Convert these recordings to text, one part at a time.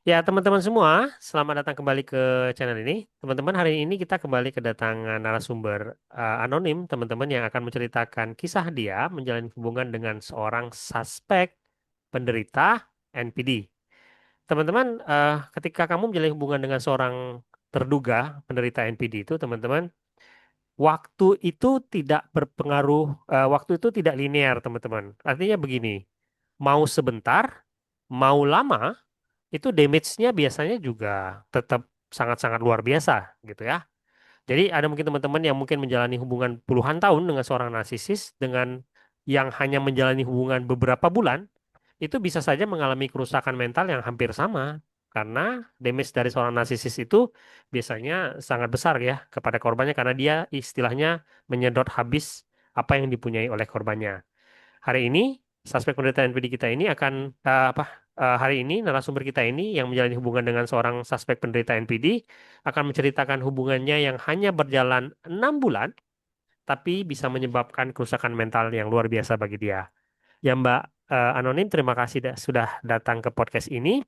Ya, teman-teman semua, selamat datang kembali ke channel ini. Teman-teman, hari ini kita kembali kedatangan narasumber anonim, teman-teman yang akan menceritakan kisah dia menjalin hubungan dengan seorang suspek penderita NPD. Teman-teman, ketika kamu menjalin hubungan dengan seorang terduga penderita NPD itu, teman-teman, waktu itu tidak berpengaruh, waktu itu tidak linear, teman-teman. Artinya begini, mau sebentar, mau lama, itu damage-nya biasanya juga tetap sangat-sangat luar biasa gitu ya. Jadi ada mungkin teman-teman yang mungkin menjalani hubungan puluhan tahun dengan seorang narsisis dengan yang hanya menjalani hubungan beberapa bulan, itu bisa saja mengalami kerusakan mental yang hampir sama. Karena damage dari seorang narsisis itu biasanya sangat besar ya kepada korbannya karena dia istilahnya menyedot habis apa yang dipunyai oleh korbannya. Hari ini, suspek penderita NPD kita ini akan hari ini narasumber kita ini yang menjalani hubungan dengan seorang suspek penderita NPD akan menceritakan hubungannya yang hanya berjalan 6 bulan, tapi bisa menyebabkan kerusakan mental yang luar biasa bagi dia. Ya Mbak Anonim, terima kasih sudah datang ke podcast ini.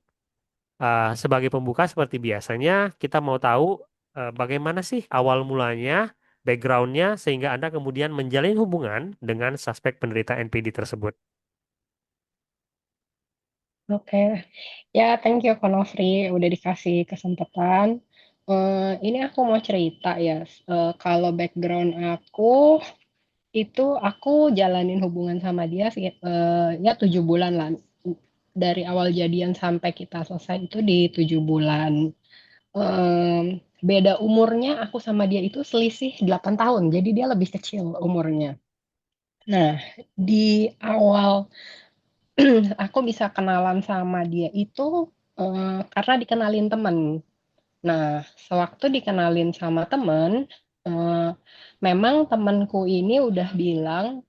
Sebagai pembuka seperti biasanya, kita mau tahu bagaimana sih awal mulanya, backgroundnya, sehingga Anda kemudian menjalin hubungan dengan suspek penderita NPD tersebut. Oke, ya thank you Kak Nofri udah dikasih kesempatan. Ini aku mau cerita ya. Kalau background aku jalanin hubungan sama dia sih, ya 7 bulan lah. Dari awal jadian sampai kita selesai itu di 7 bulan. Beda umurnya aku sama dia itu selisih 8 tahun, jadi dia lebih kecil umurnya. Nah, di awal aku bisa kenalan sama dia itu karena dikenalin temen. Nah, sewaktu dikenalin sama temen, eh, memang temenku ini udah bilang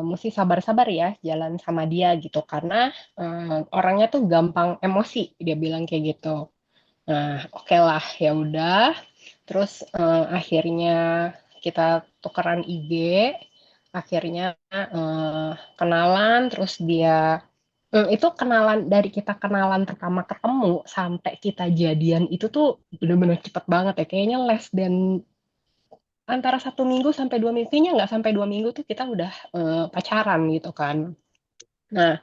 mesti sabar-sabar ya jalan sama dia gitu karena orangnya tuh gampang emosi, dia bilang kayak gitu. Nah, oke lah, ya udah. Terus akhirnya kita tukeran IG, akhirnya kenalan, terus dia itu kenalan dari kita kenalan pertama ketemu sampai kita jadian itu tuh bener-bener cepet banget ya. Kayaknya less dan antara 1 minggu sampai 2 minggu, kayaknya nggak sampai 2 minggu tuh kita udah pacaran gitu kan. Nah,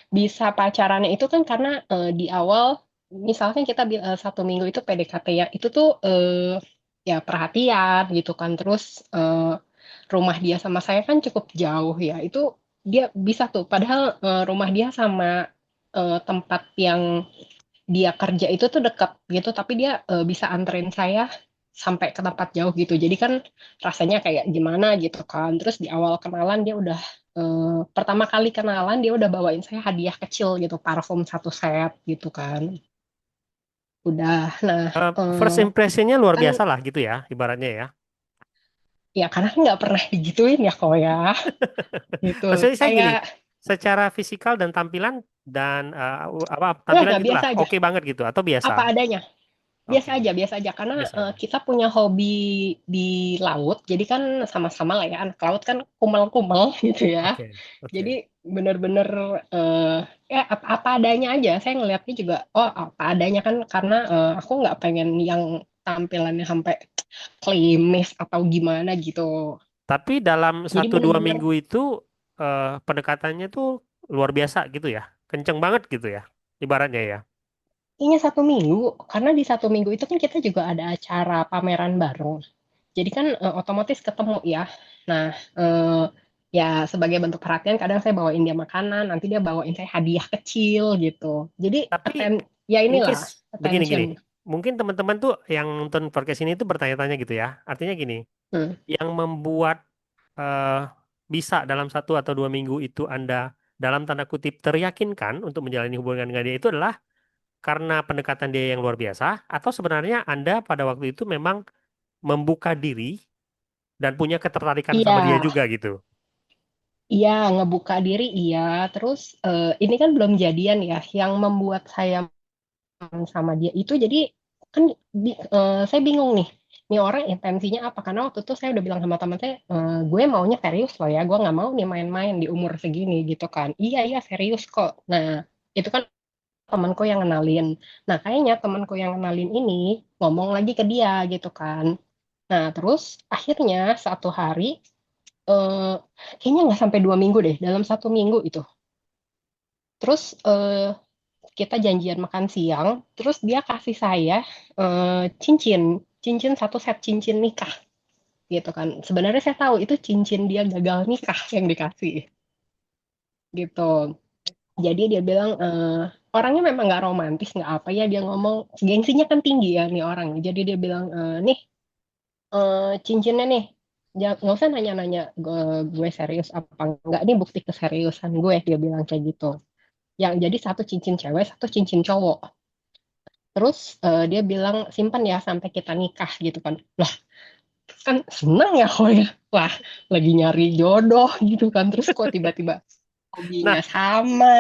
bisa pacarannya itu kan karena di awal, misalkan kita 1 minggu itu PDKT ya, itu tuh ya perhatian gitu kan. Terus rumah dia sama saya kan cukup jauh ya. Itu dia bisa tuh, padahal rumah dia sama tempat yang dia kerja itu tuh dekat gitu, tapi dia bisa anterin saya sampai ke tempat jauh gitu. Jadi kan rasanya kayak gimana gitu kan. Terus di awal kenalan dia udah pertama kali kenalan dia udah bawain saya hadiah kecil gitu, parfum 1 set gitu kan. Udah, nah First impressionnya luar kan biasa lah gitu ya, ibaratnya ya. ya karena kan nggak pernah digituin ya kok ya gitu. Maksudnya saya gini, Kayak secara fisikal dan tampilan dan apa nggak tampilan gitulah, biasa aja, oke banget gitu atau biasa? apa adanya. Oke, Biasa aja karena biasa aja. kita punya hobi di laut, jadi kan sama-sama lah ya, anak laut kan kumel-kumel gitu ya. Oke, Jadi oke. bener-bener eh, ya apa adanya aja. Saya ngelihatnya juga, oh apa adanya kan, karena aku nggak pengen yang tampilannya sampai klimis atau gimana gitu. Tapi dalam Jadi satu dua bener-bener minggu itu pendekatannya tuh luar biasa gitu ya, kenceng banget gitu ya, ibaratnya ya. kayaknya 1 minggu, karena di 1 minggu itu kan kita juga ada acara pameran bareng. Jadi kan otomatis ketemu ya. Nah, ya sebagai bentuk perhatian kadang saya bawain dia makanan, nanti dia bawain saya hadiah kecil gitu. Jadi Tapi ya mungkin inilah begini attention. gini, mungkin teman-teman tuh yang nonton podcast ini tuh bertanya-tanya gitu ya. Artinya gini, Hmm. yang membuat eh, bisa dalam 1 atau 2 minggu itu Anda dalam tanda kutip teryakinkan untuk menjalani hubungan dengan dia itu adalah karena pendekatan dia yang luar biasa, atau sebenarnya Anda pada waktu itu memang membuka diri dan punya ketertarikan sama dia Iya, juga gitu. iya ngebuka diri iya. Terus ini kan belum jadian ya. Yang membuat saya sama dia itu jadi kan saya bingung nih. Ini orang intensinya apa? Karena waktu itu saya udah bilang sama teman saya, gue maunya serius loh ya. Gue nggak mau nih main-main di umur segini gitu kan. Iya, iya serius kok. Nah, itu kan temanku yang kenalin. Nah, kayaknya temanku yang kenalin ini ngomong lagi ke dia gitu kan. Nah, terus akhirnya satu hari, eh, kayaknya nggak sampai 2 minggu deh, dalam 1 minggu itu. Terus kita janjian makan siang, terus dia kasih saya cincin, cincin satu set cincin nikah gitu kan. Sebenarnya saya tahu itu cincin dia gagal nikah yang dikasih gitu. Jadi dia bilang orangnya memang nggak romantis nggak apa ya dia ngomong gengsinya kan tinggi ya nih orang. Jadi dia bilang nih cincinnya nih nggak usah nanya-nanya gue serius apa enggak nih bukti keseriusan gue dia bilang kayak gitu. Yang jadi satu cincin cewek satu cincin cowok. Terus dia bilang simpan ya sampai kita nikah gitu kan. Lah kan seneng ya kok ya. Wah lagi nyari jodoh gitu kan. Terus kok tiba-tiba hobinya Nah, sama.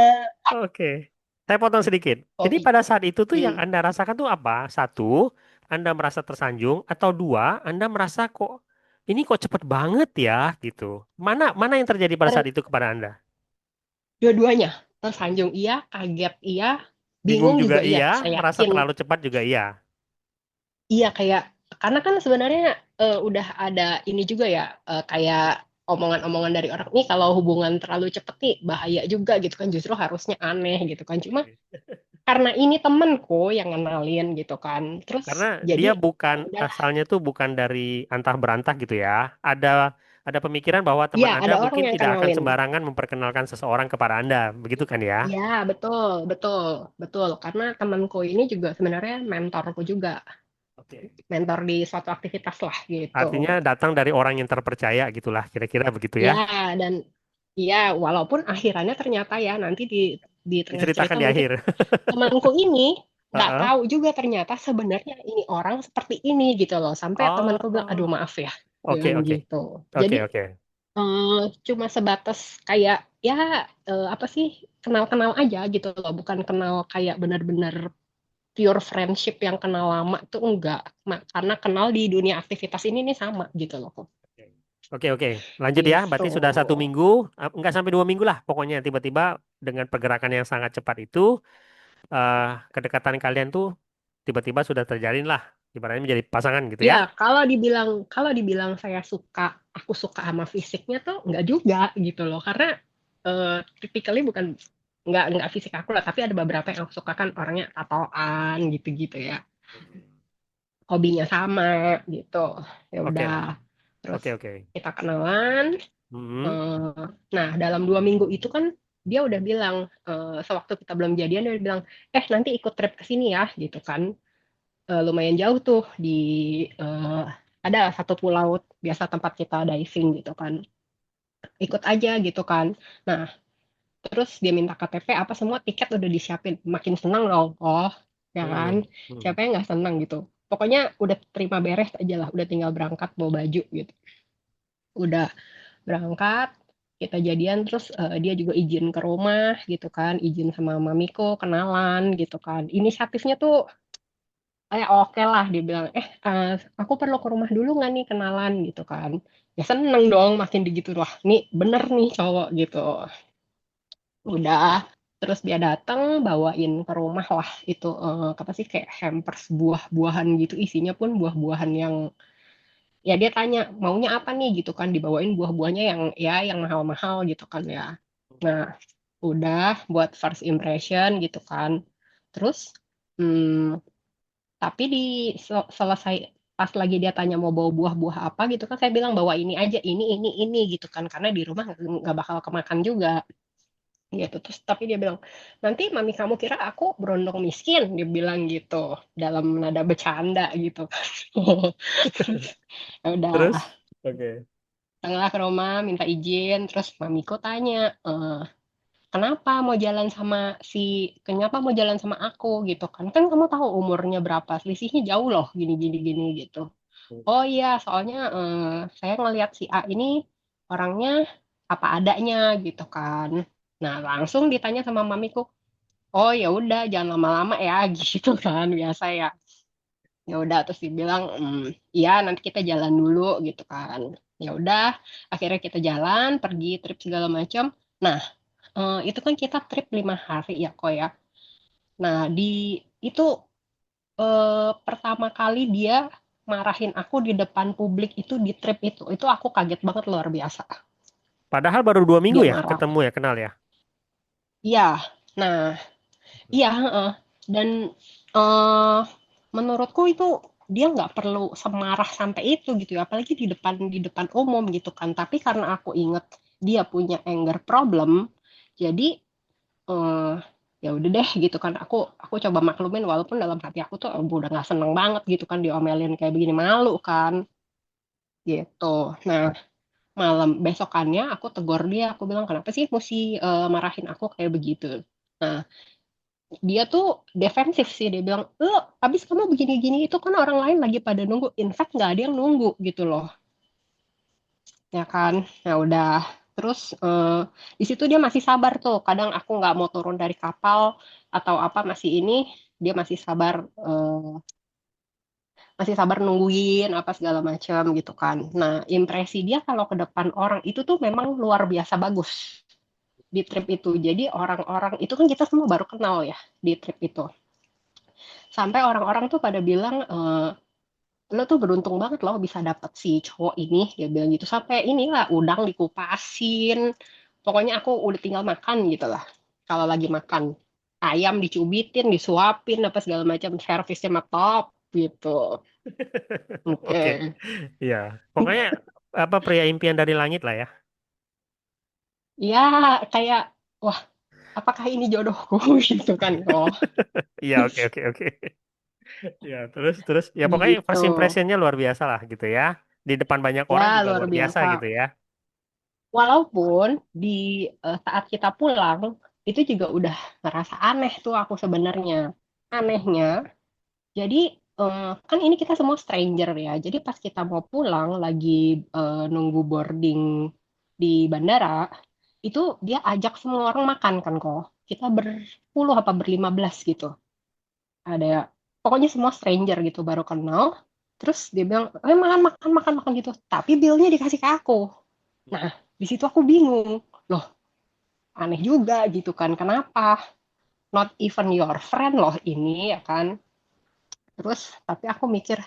oke. Saya potong sedikit. Jadi Hobi. pada saat itu tuh yang Hmm. Anda rasakan tuh apa? Satu, Anda merasa tersanjung, atau dua, Anda merasa kok ini kok cepet banget ya gitu. Mana mana yang terjadi pada saat itu kepada Anda? Dua-duanya tersanjung iya, kaget iya, Bingung bingung juga juga iya. iya, Saya merasa yakin terlalu cepat juga iya. iya kayak karena kan sebenarnya udah ada ini juga ya kayak omongan-omongan dari orang nih kalau hubungan terlalu cepet nih bahaya juga gitu kan justru harusnya aneh gitu kan cuma karena ini temenku yang ngenalin gitu kan terus Karena jadi dia bukan ya udah asalnya tuh bukan dari antah berantah gitu ya. Ada pemikiran bahwa iya teman Anda ada orang mungkin yang tidak akan kenalin sembarangan memperkenalkan seseorang kepada Anda, begitu kan ya? iya betul betul betul karena temanku ini juga sebenarnya mentorku juga Oke. mentor di suatu aktivitas lah gitu. Artinya datang dari orang yang terpercaya gitulah, kira-kira begitu ya. Ya, dan ya walaupun akhirannya ternyata ya nanti di tengah cerita Diceritakan di mungkin akhir. temanku ini nggak Heeh. tahu juga ternyata sebenarnya ini orang seperti ini gitu loh. Sampai temanku bilang, aduh Oh, maaf ya, oke bilang oke. gitu. Oke Jadi oke. eh, cuma sebatas kayak ya apa sih kenal-kenal aja gitu loh, bukan kenal kayak benar-benar pure friendship yang kenal lama tuh enggak. Karena kenal di dunia aktivitas ini nih sama gitu loh. Oke oke. Lanjut ya. Gitu. Berarti sudah 1 minggu, enggak sampai 2 minggu lah. Pokoknya tiba-tiba dengan pergerakan yang sangat cepat itu, eh, kedekatan kalian tuh tiba-tiba sudah terjalin lah. Ibaratnya menjadi pasangan gitu Ya, ya. kalau dibilang saya suka, aku suka sama fisiknya tuh nggak juga gitu loh. Karena typically bukan nggak fisik aku lah, tapi ada beberapa yang aku suka kan orangnya tatoan gitu-gitu ya. Hobinya sama gitu. Ya udah. Oke Terus oke oke. kita kenalan. Hmm. eh, nah, dalam 2 minggu itu kan dia udah bilang sewaktu kita belum jadian dia udah bilang, nanti ikut trip ke sini ya gitu kan. Lumayan jauh tuh di eh, ada satu pulau biasa tempat kita diving gitu kan ikut aja gitu kan nah terus dia minta KTP apa semua tiket udah disiapin makin seneng dong oh ya kan Hmm. Hmm. siapa yang nggak seneng gitu pokoknya udah terima beres aja lah udah tinggal berangkat bawa baju gitu udah berangkat kita jadian terus dia juga izin ke rumah gitu kan izin sama mamiko kenalan gitu kan inisiatifnya tuh oke lah dia bilang aku perlu ke rumah dulu nggak nih kenalan gitu kan ya seneng dong makin digitu wah nih bener nih cowok gitu udah terus dia datang bawain ke rumah lah itu apa sih kayak hampers buah-buahan gitu isinya pun buah-buahan yang ya dia tanya maunya apa nih gitu kan dibawain buah-buahnya yang ya yang mahal-mahal gitu kan ya nah udah buat first impression gitu kan terus hmm, tapi selesai pas lagi dia tanya mau bawa buah-buah apa gitu kan saya bilang bawa ini aja ini gitu kan karena di rumah nggak bakal kemakan juga gitu terus tapi dia bilang nanti mami kamu kira aku berondong miskin dia bilang gitu dalam nada bercanda gitu kan terus ya udah Terus? Oke. tengah ke rumah minta izin terus mamiku tanya kenapa mau jalan sama si kenapa mau jalan sama aku gitu kan kan kamu tahu umurnya berapa selisihnya jauh loh gini gini gini gitu oh iya soalnya saya ngelihat si A ini orangnya apa adanya gitu kan nah langsung ditanya sama mamiku oh ya udah jangan lama-lama ya gitu kan biasa ya ya udah terus dibilang iya nanti kita jalan dulu gitu kan ya udah akhirnya kita jalan pergi trip segala macam nah itu kan kita trip 5 hari ya kok ya Nah, itu pertama kali dia marahin aku di depan publik itu di trip itu. Itu aku kaget banget luar biasa. Padahal baru 2 minggu Dia ya marah. ketemu ya, kenal ya. Iya. Nah, iya, heeh. Dan eh menurutku itu dia nggak perlu semarah sampai itu gitu ya, apalagi di depan umum gitu kan. Tapi karena aku inget dia punya anger problem, jadi eh ya udah deh gitu kan. Aku coba maklumin walaupun dalam hati aku tuh udah nggak seneng banget gitu kan diomelin kayak begini, malu kan gitu. Nah, malam besokannya aku tegur dia, aku bilang kenapa sih mesti marahin aku kayak begitu. Nah, dia tuh defensif sih, dia bilang abis kamu begini-gini itu kan orang lain lagi pada nunggu, in fact nggak ada yang nunggu gitu loh, ya kan. Nah udah, terus di situ dia masih sabar tuh, kadang aku nggak mau turun dari kapal atau apa masih ini, dia masih sabar nungguin apa segala macam gitu kan. Nah impresi dia kalau ke depan orang itu tuh memang luar biasa bagus di trip itu. Jadi orang-orang itu kan kita semua baru kenal ya di trip itu, sampai orang-orang tuh pada bilang lo tuh beruntung banget loh bisa dapet si cowok ini, dia bilang gitu. Sampai inilah udang dikupasin, pokoknya aku udah tinggal makan gitu lah. Kalau lagi makan ayam dicubitin, disuapin apa segala macam, servisnya mah top gitu. Oke, Oke. iya. Pokoknya apa pria impian dari langit lah ya. Ya kayak wah, apakah ini jodohku gitu kan kok. Iya, oke, oke, oke. Ya, terus ya pokoknya Gitu, first impressionnya luar biasa lah gitu ya. Di depan banyak ya orang juga luar luar biasa biasa. gitu ya. Walaupun saat kita pulang itu juga udah ngerasa aneh tuh aku sebenarnya. Anehnya, jadi kan ini kita semua stranger ya. Jadi pas kita mau pulang lagi nunggu boarding di bandara, itu dia ajak semua orang makan kan kok. Kita berpuluh apa berlima belas gitu. Ada pokoknya semua stranger gitu baru kenal. Terus dia bilang, makan makan makan makan gitu. Tapi billnya dikasih ke aku. Nah, di situ aku bingung. Loh, aneh juga gitu kan. Kenapa? Not even your friend loh ini ya kan. Terus tapi aku mikir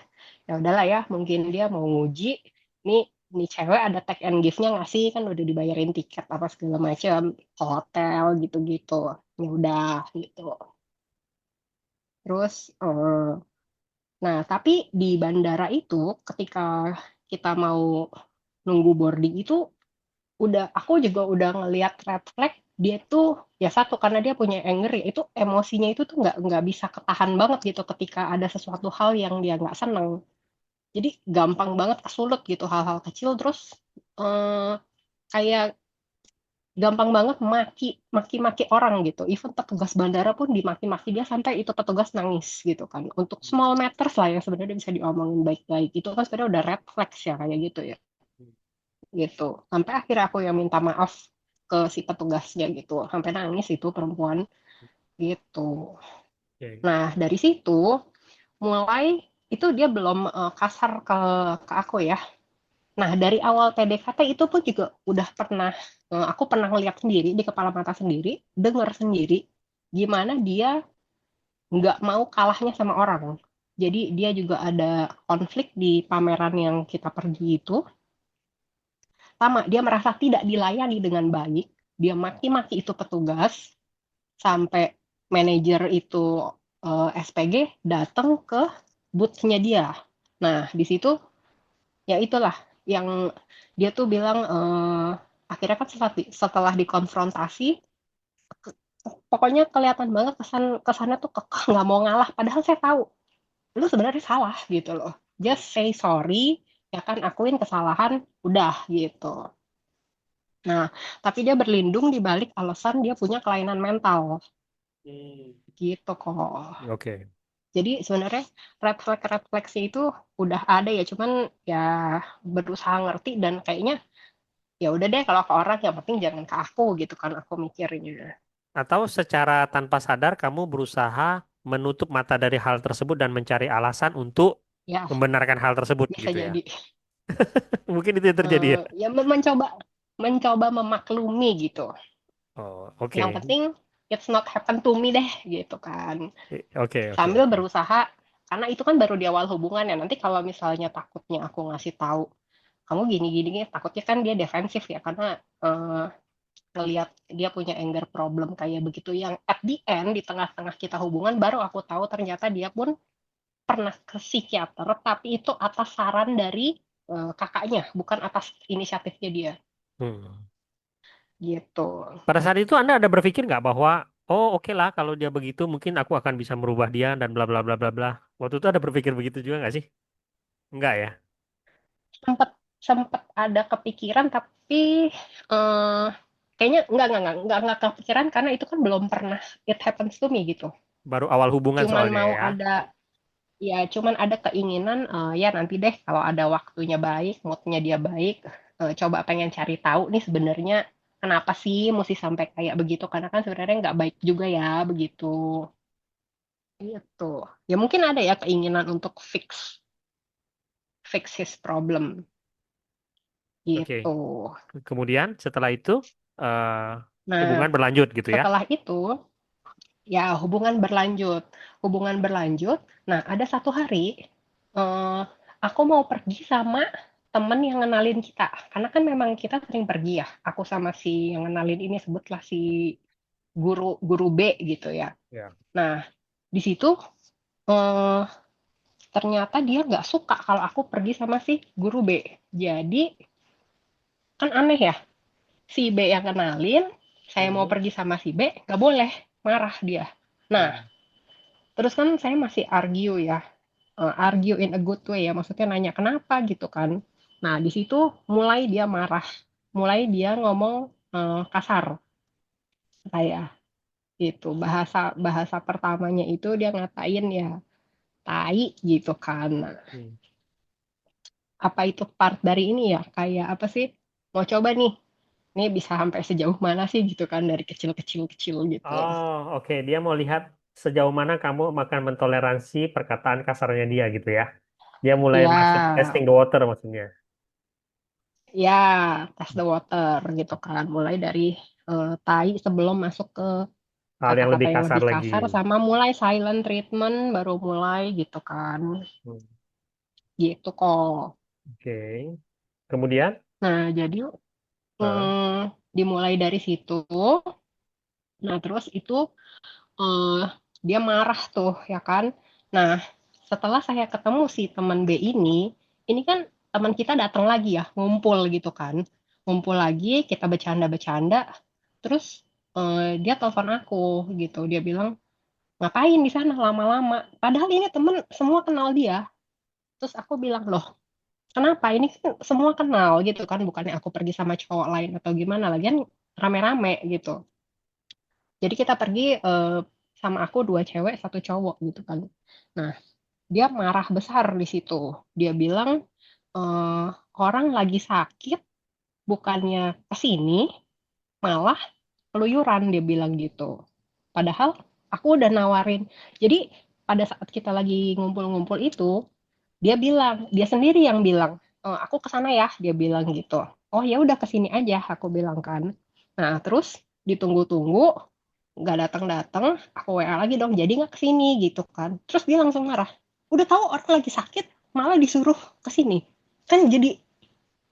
ya udahlah ya, mungkin dia mau nguji nih, nih cewek ada take and give-nya nggak sih, kan udah dibayarin tiket apa segala macam, hotel gitu-gitu, ya udah gitu. Terus nah tapi di bandara itu ketika kita mau nunggu boarding itu aku juga udah ngelihat red flag. Dia tuh ya satu karena dia punya anger ya, itu emosinya itu tuh nggak bisa ketahan banget gitu ketika ada sesuatu hal yang dia nggak seneng. Jadi gampang banget kesulut gitu hal-hal kecil. Terus eh, kayak gampang banget maki-maki orang gitu. Even petugas bandara pun dimaki-maki dia sampai itu petugas nangis gitu kan. Untuk small matters lah yang sebenarnya bisa diomongin baik-baik. Itu kan sebenarnya udah red flags ya kayak gitu ya. Gitu. Sampai akhirnya aku yang minta maaf ke si petugasnya gitu. Sampai nangis itu perempuan gitu. Oke. Nah, dari situ mulai itu dia belum kasar ke aku ya. Nah, dari awal PDKT itu pun juga udah pernah, aku pernah lihat sendiri di kepala mata sendiri, dengar sendiri, gimana dia nggak mau kalahnya sama orang. Jadi dia juga ada konflik di pameran yang kita pergi itu. Sama, dia merasa tidak dilayani dengan baik. Dia maki-maki itu petugas, sampai manajer itu SPG datang ke booth-nya dia. Nah, di situ ya itulah yang dia tuh bilang akhirnya kan setelah dikonfrontasi, pokoknya kelihatan banget kesannya tuh kekeh nggak mau ngalah, padahal saya tahu lu sebenarnya salah gitu loh, just say sorry, ya kan, akuin kesalahan, udah gitu. Nah tapi dia berlindung di balik alasan dia punya kelainan mental Hmm. gitu kok. Oke. Jadi sebenarnya red flag sih itu udah ada ya, cuman ya berusaha ngerti, dan kayaknya ya udah deh kalau ke orang yang penting jangan ke aku gitu kan, aku mikirnya. Atau secara tanpa sadar kamu berusaha menutup mata dari hal tersebut dan mencari alasan untuk Ya membenarkan hal tersebut bisa gitu ya. jadi. Mungkin itu yang terjadi ya. Ya mencoba mencoba memaklumi gitu. Oh, Yang oke. penting it's not happen to me deh gitu kan. Oke, oke, Sambil oke. berusaha, karena itu kan baru di awal hubungan ya, nanti kalau misalnya takutnya aku ngasih tahu kamu gini gini, takutnya kan dia defensif ya, karena ngelihat dia punya anger problem kayak begitu, yang at the end di tengah-tengah kita hubungan baru aku tahu ternyata dia pun pernah ke psikiater, tapi itu atas saran dari kakaknya, bukan atas inisiatifnya dia Hmm. gitu. Pada saat itu Anda ada berpikir nggak bahwa oh oke lah kalau dia begitu mungkin aku akan bisa merubah dia dan bla bla bla bla bla. Waktu itu ada berpikir begitu juga nggak sih? Enggak ya? Sempet sempet ada kepikiran, tapi eh, kayaknya enggak kepikiran karena itu kan belum pernah it happens to me gitu. Baru awal hubungan Cuman soalnya mau ya. cuman ada keinginan, ya nanti deh kalau ada waktunya baik, moodnya dia baik, coba pengen cari tahu nih sebenarnya kenapa sih mesti sampai kayak begitu, karena kan sebenarnya nggak baik juga ya begitu. Gitu. Ya mungkin ada ya keinginan untuk fix his problem gitu. Oke. Kemudian setelah itu eh, Nah, hubungan berlanjut gitu ya. setelah itu ya hubungan berlanjut. Nah, ada satu hari eh, aku mau pergi sama temen yang ngenalin kita, karena kan memang kita sering pergi ya. Aku sama si yang ngenalin ini, sebutlah si guru guru B gitu ya. Ya. Nah, di situ eh, ternyata dia nggak suka kalau aku pergi sama si guru B. Jadi kan aneh ya, si B yang kenalin, saya mau Hmm. pergi sama si B, nggak boleh, marah dia. Nah, Hmm. terus kan saya masih argue ya, argue in a good way ya, maksudnya nanya kenapa gitu kan. Nah, di situ mulai dia marah, mulai dia ngomong kasar kayak gitu. Bahasa bahasa pertamanya itu dia ngatain ya tai gitu kan. Nah, Hmm. apa itu part dari ini ya? Kayak apa sih? Mau coba nih, ini bisa sampai sejauh mana sih gitu kan, dari kecil-kecil gitu. Oh, oke. Dia mau lihat sejauh mana kamu akan mentoleransi perkataan kasarnya dia gitu ya. Dia mulai masuk Ya, testing the water maksudnya. ya, test the water gitu kan. Mulai dari tai sebelum masuk ke Hal yang kata-kata lebih yang kasar lebih lagi. kasar, sama mulai silent treatment baru mulai gitu kan. Hmm. Gitu kok. Oke. Kemudian, Nah, jadi ah, dimulai dari situ. Nah, terus itu eh, dia marah tuh ya kan. Nah, setelah saya ketemu si teman B ini kan teman kita datang lagi ya, ngumpul gitu kan. Ngumpul lagi, kita bercanda-bercanda. Terus dia telepon aku gitu. Dia bilang, ngapain di sana lama-lama? Padahal ini temen semua kenal dia. Terus aku bilang, loh, kenapa? Ini kan semua kenal gitu kan. Bukannya aku pergi sama cowok lain atau gimana. Lagian rame-rame gitu. Jadi kita pergi sama aku dua cewek, satu cowok gitu kan. Nah, dia marah besar di situ. Dia bilang, eh, orang lagi sakit, bukannya kesini, malah keluyuran, dia bilang gitu. Padahal aku udah nawarin. Jadi pada saat kita lagi ngumpul-ngumpul itu, dia sendiri yang bilang, aku ke sana ya, dia bilang gitu. Oh ya udah kesini aja, aku bilang kan. Nah terus ditunggu-tunggu, nggak datang-datang, aku WA lagi dong, jadi nggak kesini gitu kan. Terus dia langsung marah. Udah tahu orang lagi sakit, malah disuruh kesini. Kan jadi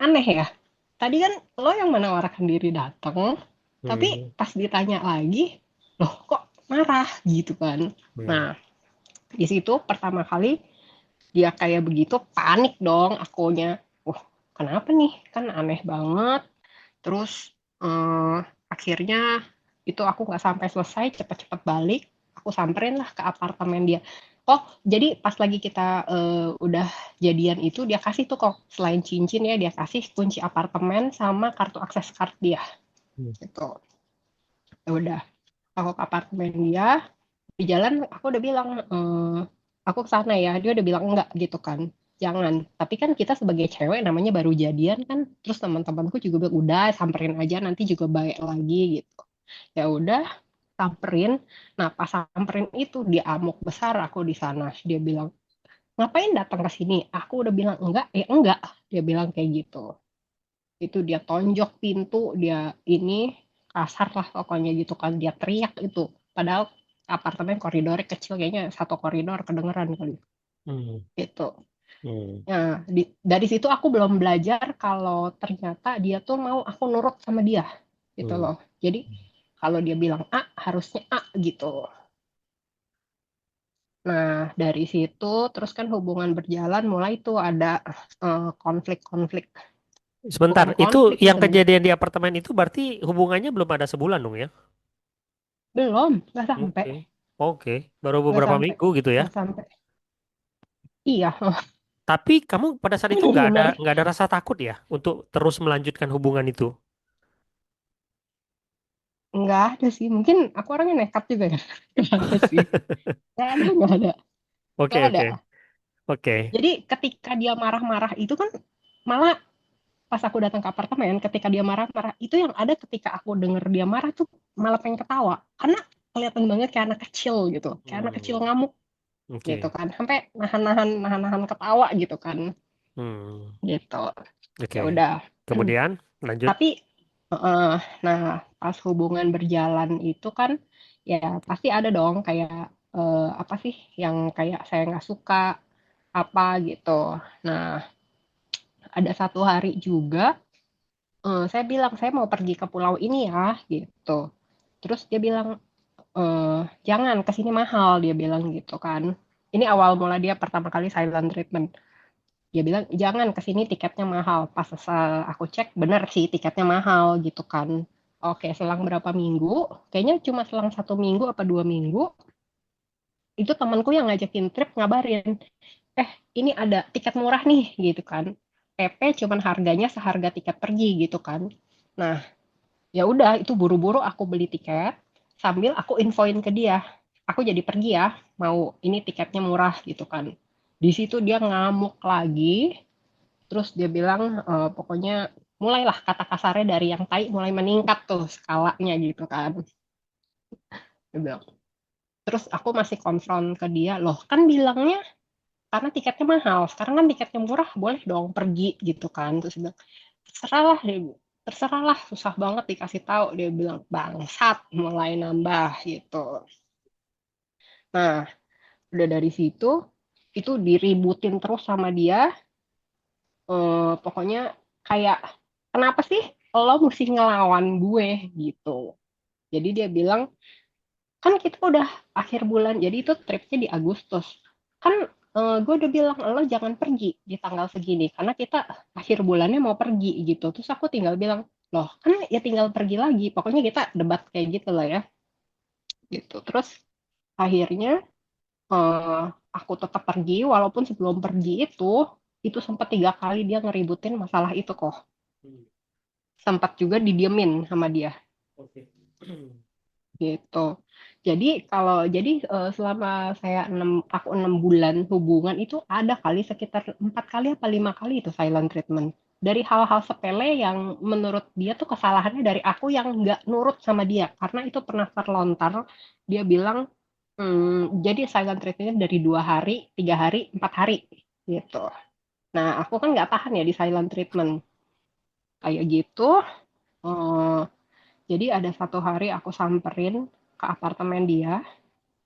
aneh ya. Tadi kan lo yang menawarkan diri datang, tapi hmm, pas ditanya lagi, loh kok marah gitu kan. hmm. Nah, di situ pertama kali dia kayak begitu, panik dong akunya. Wah, kenapa nih? Kan aneh banget. Terus akhirnya itu aku nggak sampai selesai, cepet-cepet balik. Aku samperin lah ke apartemen dia. Oh, jadi pas lagi kita udah jadian itu, dia kasih tuh kok, selain cincin ya, dia kasih kunci apartemen sama kartu akses card dia. Hmm. Gitu. Ya udah, aku ke apartemen dia, di jalan aku udah bilang, aku ke sana ya, dia udah bilang enggak gitu kan, jangan. Tapi kan kita sebagai cewek namanya baru jadian kan, terus teman-temanku juga bilang udah samperin aja nanti juga baik lagi gitu. Ya udah, samperin. Nah pas samperin itu dia amuk besar aku di sana. Dia bilang, ngapain datang ke sini? Aku udah bilang enggak, ya enggak. Dia bilang kayak gitu. Itu dia tonjok pintu, dia ini. kasar lah pokoknya gitu kan, dia teriak itu. Padahal apartemen koridornya kecil, kayaknya satu koridor kedengeran kali Hmm. gitu. Hmm. Nah, dari situ aku belum belajar kalau ternyata dia tuh mau aku nurut sama dia gitu Hmm. loh. Jadi kalau dia bilang A, harusnya A gitu. Nah, dari situ terus kan hubungan berjalan mulai tuh ada konflik-konflik. Sebentar, Bukan itu konflik sih yang sebenarnya. kejadian di apartemen itu berarti hubungannya belum ada sebulan dong ya? Belum, nggak sampai. Oke, oke, baru Nggak beberapa sampai. minggu gitu ya. Nggak sampai. Iya, Tapi kamu pada saat itu bener. nggak ada rasa takut ya untuk terus melanjutkan hubungan itu. Nggak ada sih. Mungkin aku orangnya nekat juga ya. Nggak ada sih. Nggak ada, nggak ada. Nggak Oke, ada. oke, oke. Jadi ketika dia marah-marah itu kan malah pas aku datang ke apartemen, ketika dia marah-marah, itu yang ada ketika aku denger dia marah tuh malah pengen ketawa. Karena kelihatan banget kayak anak kecil gitu. Kayak anak kecil Hmm, ngamuk gitu oke. kan. Sampai nahan-nahan ketawa gitu kan. Hmm, Gitu. Ya oke. udah. Kemudian lanjut. Tapi eh, nah pas hubungan berjalan itu kan ya pasti ada dong kayak apa sih yang kayak saya nggak suka apa gitu. Nah, ada satu hari juga saya bilang saya mau pergi ke pulau ini ya gitu. Terus dia bilang jangan ke sini mahal, dia bilang gitu kan. Ini awal mula dia pertama kali silent treatment. Dia bilang jangan ke sini tiketnya mahal. Pas aku cek bener sih tiketnya mahal gitu kan. Oke, selang berapa minggu, kayaknya cuma selang 1 minggu apa 2 minggu, itu temanku yang ngajakin trip ngabarin, ini ada tiket murah nih gitu kan. PP cuman harganya seharga tiket pergi gitu kan. Nah, ya udah itu buru-buru aku beli tiket sambil aku infoin ke dia. Aku jadi pergi ya, mau ini tiketnya murah gitu kan. Di situ dia ngamuk lagi, terus dia bilang pokoknya mulailah kata kasarnya dari yang tai mulai meningkat tuh skalanya gitu kan. Dia bilang. Terus aku masih konfront ke dia, loh kan bilangnya karena tiketnya mahal, sekarang kan tiketnya murah, boleh dong pergi gitu kan. Terus dia bilang, terserahlah, terserahlah, susah banget dikasih tahu. Dia bilang, bangsat, mulai nambah gitu. Nah, udah dari situ, itu diributin terus sama dia, pokoknya kayak, kenapa sih lo mesti ngelawan gue gitu. Jadi dia bilang, kan kita udah akhir bulan, jadi itu tripnya di Agustus. Kan gue udah bilang lo jangan pergi di tanggal segini karena kita akhir bulannya mau pergi gitu. Terus aku tinggal bilang, loh kan ya tinggal pergi lagi. Pokoknya kita debat kayak gitu lah ya gitu. Terus akhirnya eh, aku tetap pergi walaupun sebelum pergi itu sempat 3 kali dia ngeributin masalah itu kok. Hmm, Sempat juga didiemin sama dia oke. gitu. Jadi selama aku 6 bulan hubungan itu ada kali sekitar 4 kali apa 5 kali itu silent treatment. Dari hal-hal sepele yang menurut dia tuh kesalahannya dari aku yang nggak nurut sama dia karena itu pernah terlontar. Dia bilang jadi silent treatment dari 2 hari, 3 hari, 4 hari gitu. Nah aku kan nggak tahan ya di silent treatment kayak gitu. eh, jadi ada satu hari aku samperin ke apartemen dia.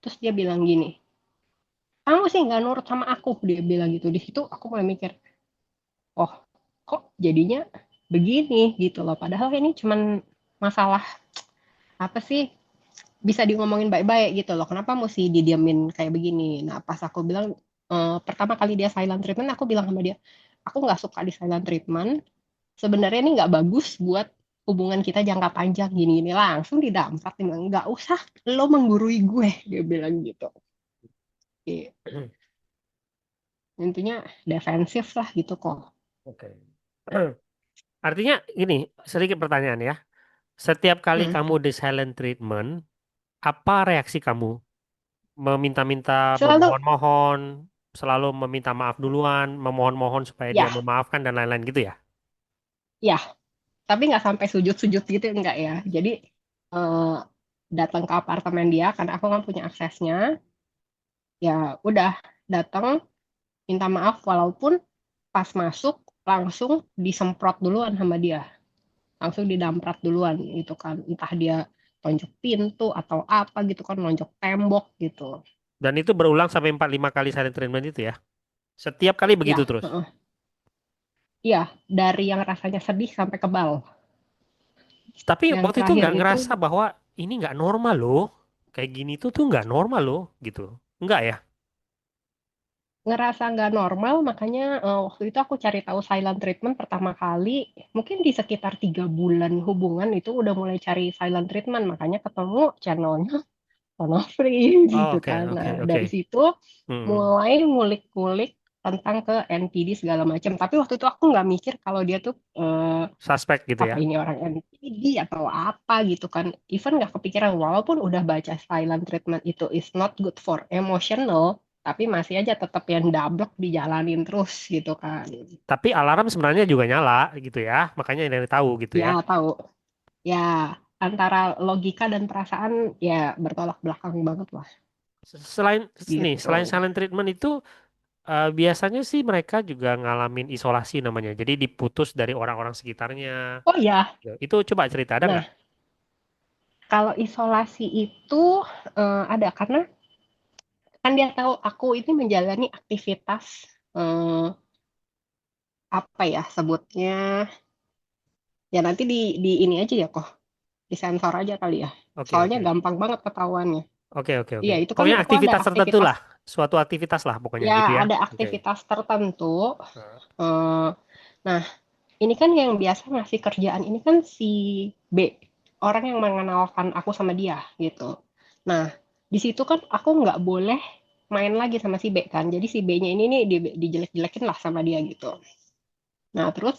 Terus dia bilang gini, kamu sih nggak nurut sama aku, dia bilang gitu. Di situ aku mulai mikir, oh kok jadinya begini gitu loh. Padahal ini cuman masalah apa sih bisa diomongin baik-baik gitu loh. Kenapa mesti didiamin kayak begini? Nah pas aku bilang pertama kali dia silent treatment, aku bilang sama dia, aku nggak suka di silent treatment. Sebenarnya ini nggak bagus buat hubungan kita jangka panjang gini-gini langsung didampar. Dia bilang, nggak usah lo menggurui gue, dia bilang gitu. Iya. Intinya defensif lah gitu kok. Oke. Artinya ini sedikit pertanyaan ya. Setiap kali Hmm. kamu di silent treatment, apa reaksi kamu? Meminta-minta, Selalu memohon-mohon, selalu meminta maaf duluan, memohon-mohon supaya dia ya, memaafkan dan lain-lain gitu ya? ya, tapi nggak sampai sujud-sujud gitu enggak ya. Jadi eh, datang ke apartemen dia karena aku nggak punya aksesnya. Ya udah datang minta maaf walaupun pas masuk langsung disemprot duluan sama dia langsung didamprat duluan gitu kan. Entah dia tonjok pintu atau apa gitu kan, nonjok tembok gitu. Dan itu berulang sampai 4-5 kali silent treatment itu ya. Setiap kali begitu Ya, terus. heeh. Iya, dari yang rasanya sedih sampai kebal. Tapi Yang waktu itu terakhir nggak itu ngerasa bahwa ini nggak normal loh. Kayak gini tuh nggak normal loh gitu. Nggak ya? ngerasa nggak normal, makanya waktu itu aku cari tahu silent treatment pertama kali, mungkin di sekitar 3 bulan hubungan itu udah mulai cari silent treatment, makanya ketemu channelnya Onofre Oh, gitu oke, kan. oke, Nah, oke. dari situ Hmm. mulai ngulik-ngulik tentang ke NPD segala macam. Tapi waktu itu aku nggak mikir kalau dia tuh Suspek gitu apa ya. ini orang NPD atau apa gitu kan. Even nggak kepikiran walaupun udah baca silent treatment itu is not good for emotional, tapi masih aja tetap yang dablek dijalanin terus gitu kan. Tapi alarm sebenarnya juga nyala gitu ya. Makanya dari tahu gitu Ya ya. tahu, ya antara logika dan perasaan ya bertolak belakang banget lah Selain nih, selain gitu. silent treatment itu biasanya sih mereka juga ngalamin isolasi namanya. Jadi diputus dari orang-orang sekitarnya. Oh ya, Ya, itu coba cerita ada nggak? nah kalau isolasi itu ada karena kan dia tahu aku ini menjalani aktivitas eh, apa ya sebutnya, ya nanti di ini aja ya kok, disensor aja kali ya. Oke, Soalnya oke. gampang banget ketahuannya. Oke, oke, oke. Iya, itu kan Pokoknya aku ada aktivitas tertentu aktivitas, lah. Suatu aktivitas lah pokoknya ya gitu ya. ada Oke. aktivitas tertentu. Nah, eh, nah, ini kan yang biasa ngasih kerjaan ini kan si B, orang yang mengenalkan aku sama dia gitu. Nah, di situ kan aku nggak boleh main lagi sama si B kan. Jadi si B-nya ini nih dijelek-jelekin lah sama dia gitu. Nah, terus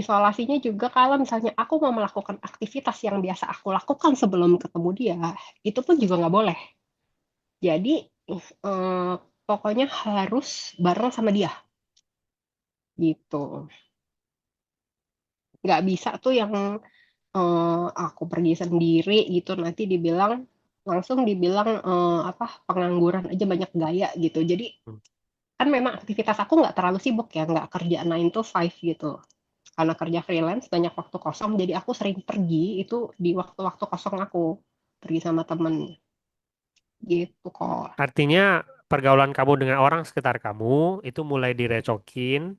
isolasinya juga kalau misalnya aku mau melakukan aktivitas yang biasa aku lakukan sebelum ketemu dia, itu pun juga nggak boleh. Jadi eh, pokoknya harus bareng sama dia gitu. Nggak bisa tuh yang aku pergi sendiri gitu nanti dibilang langsung dibilang apa pengangguran aja banyak gaya gitu. Jadi hmm. kan memang aktivitas aku nggak terlalu sibuk ya, nggak kerja 9 to 5 gitu. Karena kerja freelance banyak waktu kosong, jadi aku sering pergi itu di waktu-waktu kosong aku pergi sama temen gitu kok. Artinya pergaulan kamu dengan orang sekitar kamu itu mulai direcokin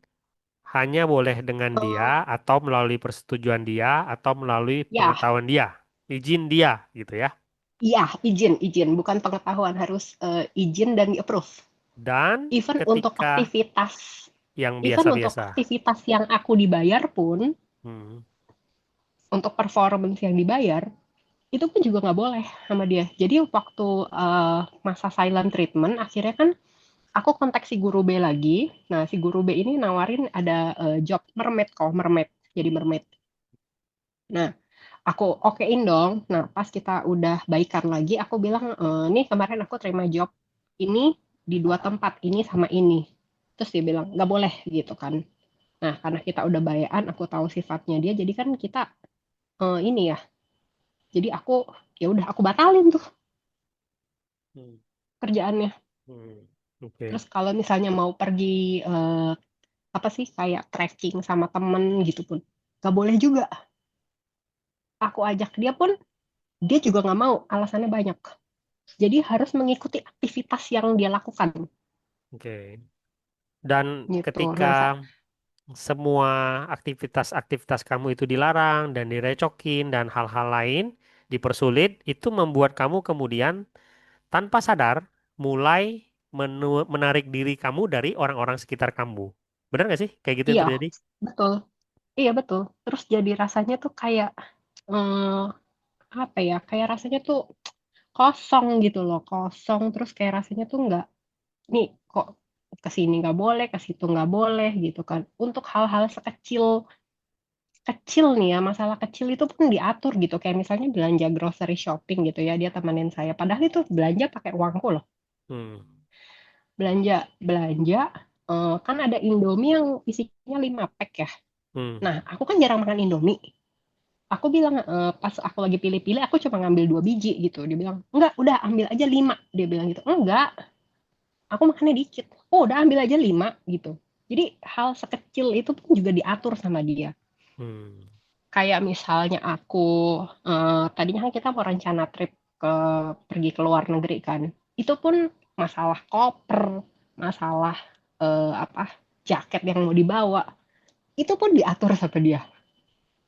hanya boleh dengan dia Eh, atau melalui persetujuan dia atau melalui ya, pengetahuan dia, izin dia gitu ya. iya izin izin bukan pengetahuan harus izin dan di approve. Dan ketika yang Even untuk biasa-biasa. aktivitas yang aku dibayar pun Hmm. untuk performance yang dibayar itu pun juga nggak boleh sama dia. Jadi waktu masa silent treatment akhirnya kan aku kontak si guru B lagi. Nah, si guru B ini nawarin ada job mermaid kok, mermaid. Jadi mermaid. Nah, aku okein dong. Nah, pas kita udah baikan lagi, aku bilang, nih kemarin aku terima job ini di 2 tempat, ini sama ini. Terus dia bilang, nggak boleh gitu kan. Nah, karena kita udah bayaan, aku tahu sifatnya dia, jadi kan kita ini ya. Jadi aku, ya udah aku batalin tuh Hmm. kerjaannya. Hmm. Oke. Terus kalau misalnya mau pergi apa sih kayak trekking sama temen gitu pun nggak boleh juga. Aku ajak dia pun dia juga nggak mau, alasannya banyak. Jadi harus mengikuti aktivitas yang dia lakukan Oke. Dan gitu. ketika Nah, semua aktivitas-aktivitas kamu itu dilarang dan direcokin dan hal-hal lain dipersulit, itu membuat kamu kemudian tanpa sadar mulai menarik diri kamu dari orang-orang sekitar kamu. Benar nggak sih? Kayak gitu yang iya terjadi? betul, iya betul. Terus jadi rasanya tuh kayak apa ya? Kayak rasanya tuh kosong gitu loh, kosong. Terus kayak rasanya tuh nggak, nih kok ke sini nggak boleh, ke situ nggak boleh gitu kan. Untuk hal-hal sekecil kecil nih ya, masalah kecil itu pun diatur gitu. Kayak misalnya belanja grocery shopping gitu ya, dia temenin saya. Padahal itu belanja pakai uangku loh. Hmm. Belanja, belanja, kan ada Indomie yang isinya 5 pack ya. Hmm. Nah, aku kan jarang makan Indomie. Aku bilang, pas aku lagi pilih-pilih, aku cuma ngambil 2 biji gitu. Dia bilang, enggak, udah ambil aja 5. Dia bilang gitu. Enggak, aku makannya dikit. Oh, udah ambil aja 5 gitu. Jadi hal sekecil itu pun juga diatur sama dia. Hmm. kayak misalnya aku tadinya kan kita mau rencana trip ke pergi ke luar negeri kan. Itu pun masalah koper, masalah apa jaket yang mau dibawa, itu pun diatur sama dia.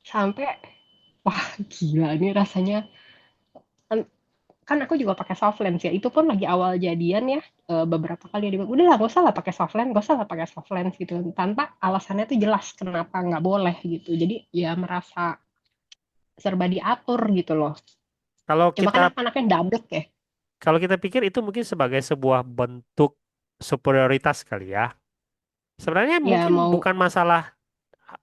Sampai wah gila ini rasanya kan, kan aku juga pakai soft lens ya. Itu pun lagi awal jadian ya. Beberapa kali dia bilang, udah lah gak usah lah pakai soft lens, gak usah lah pakai soft lens gitu. Tanpa alasannya tuh jelas kenapa nggak boleh gitu. Jadi ya merasa serba diatur gitu loh. Kalau Cuma kita kan aku anaknya dablek ya. kalau kita pikir itu mungkin sebagai sebuah bentuk superioritas kali ya. Sebenarnya Ya mungkin mau, bukan masalah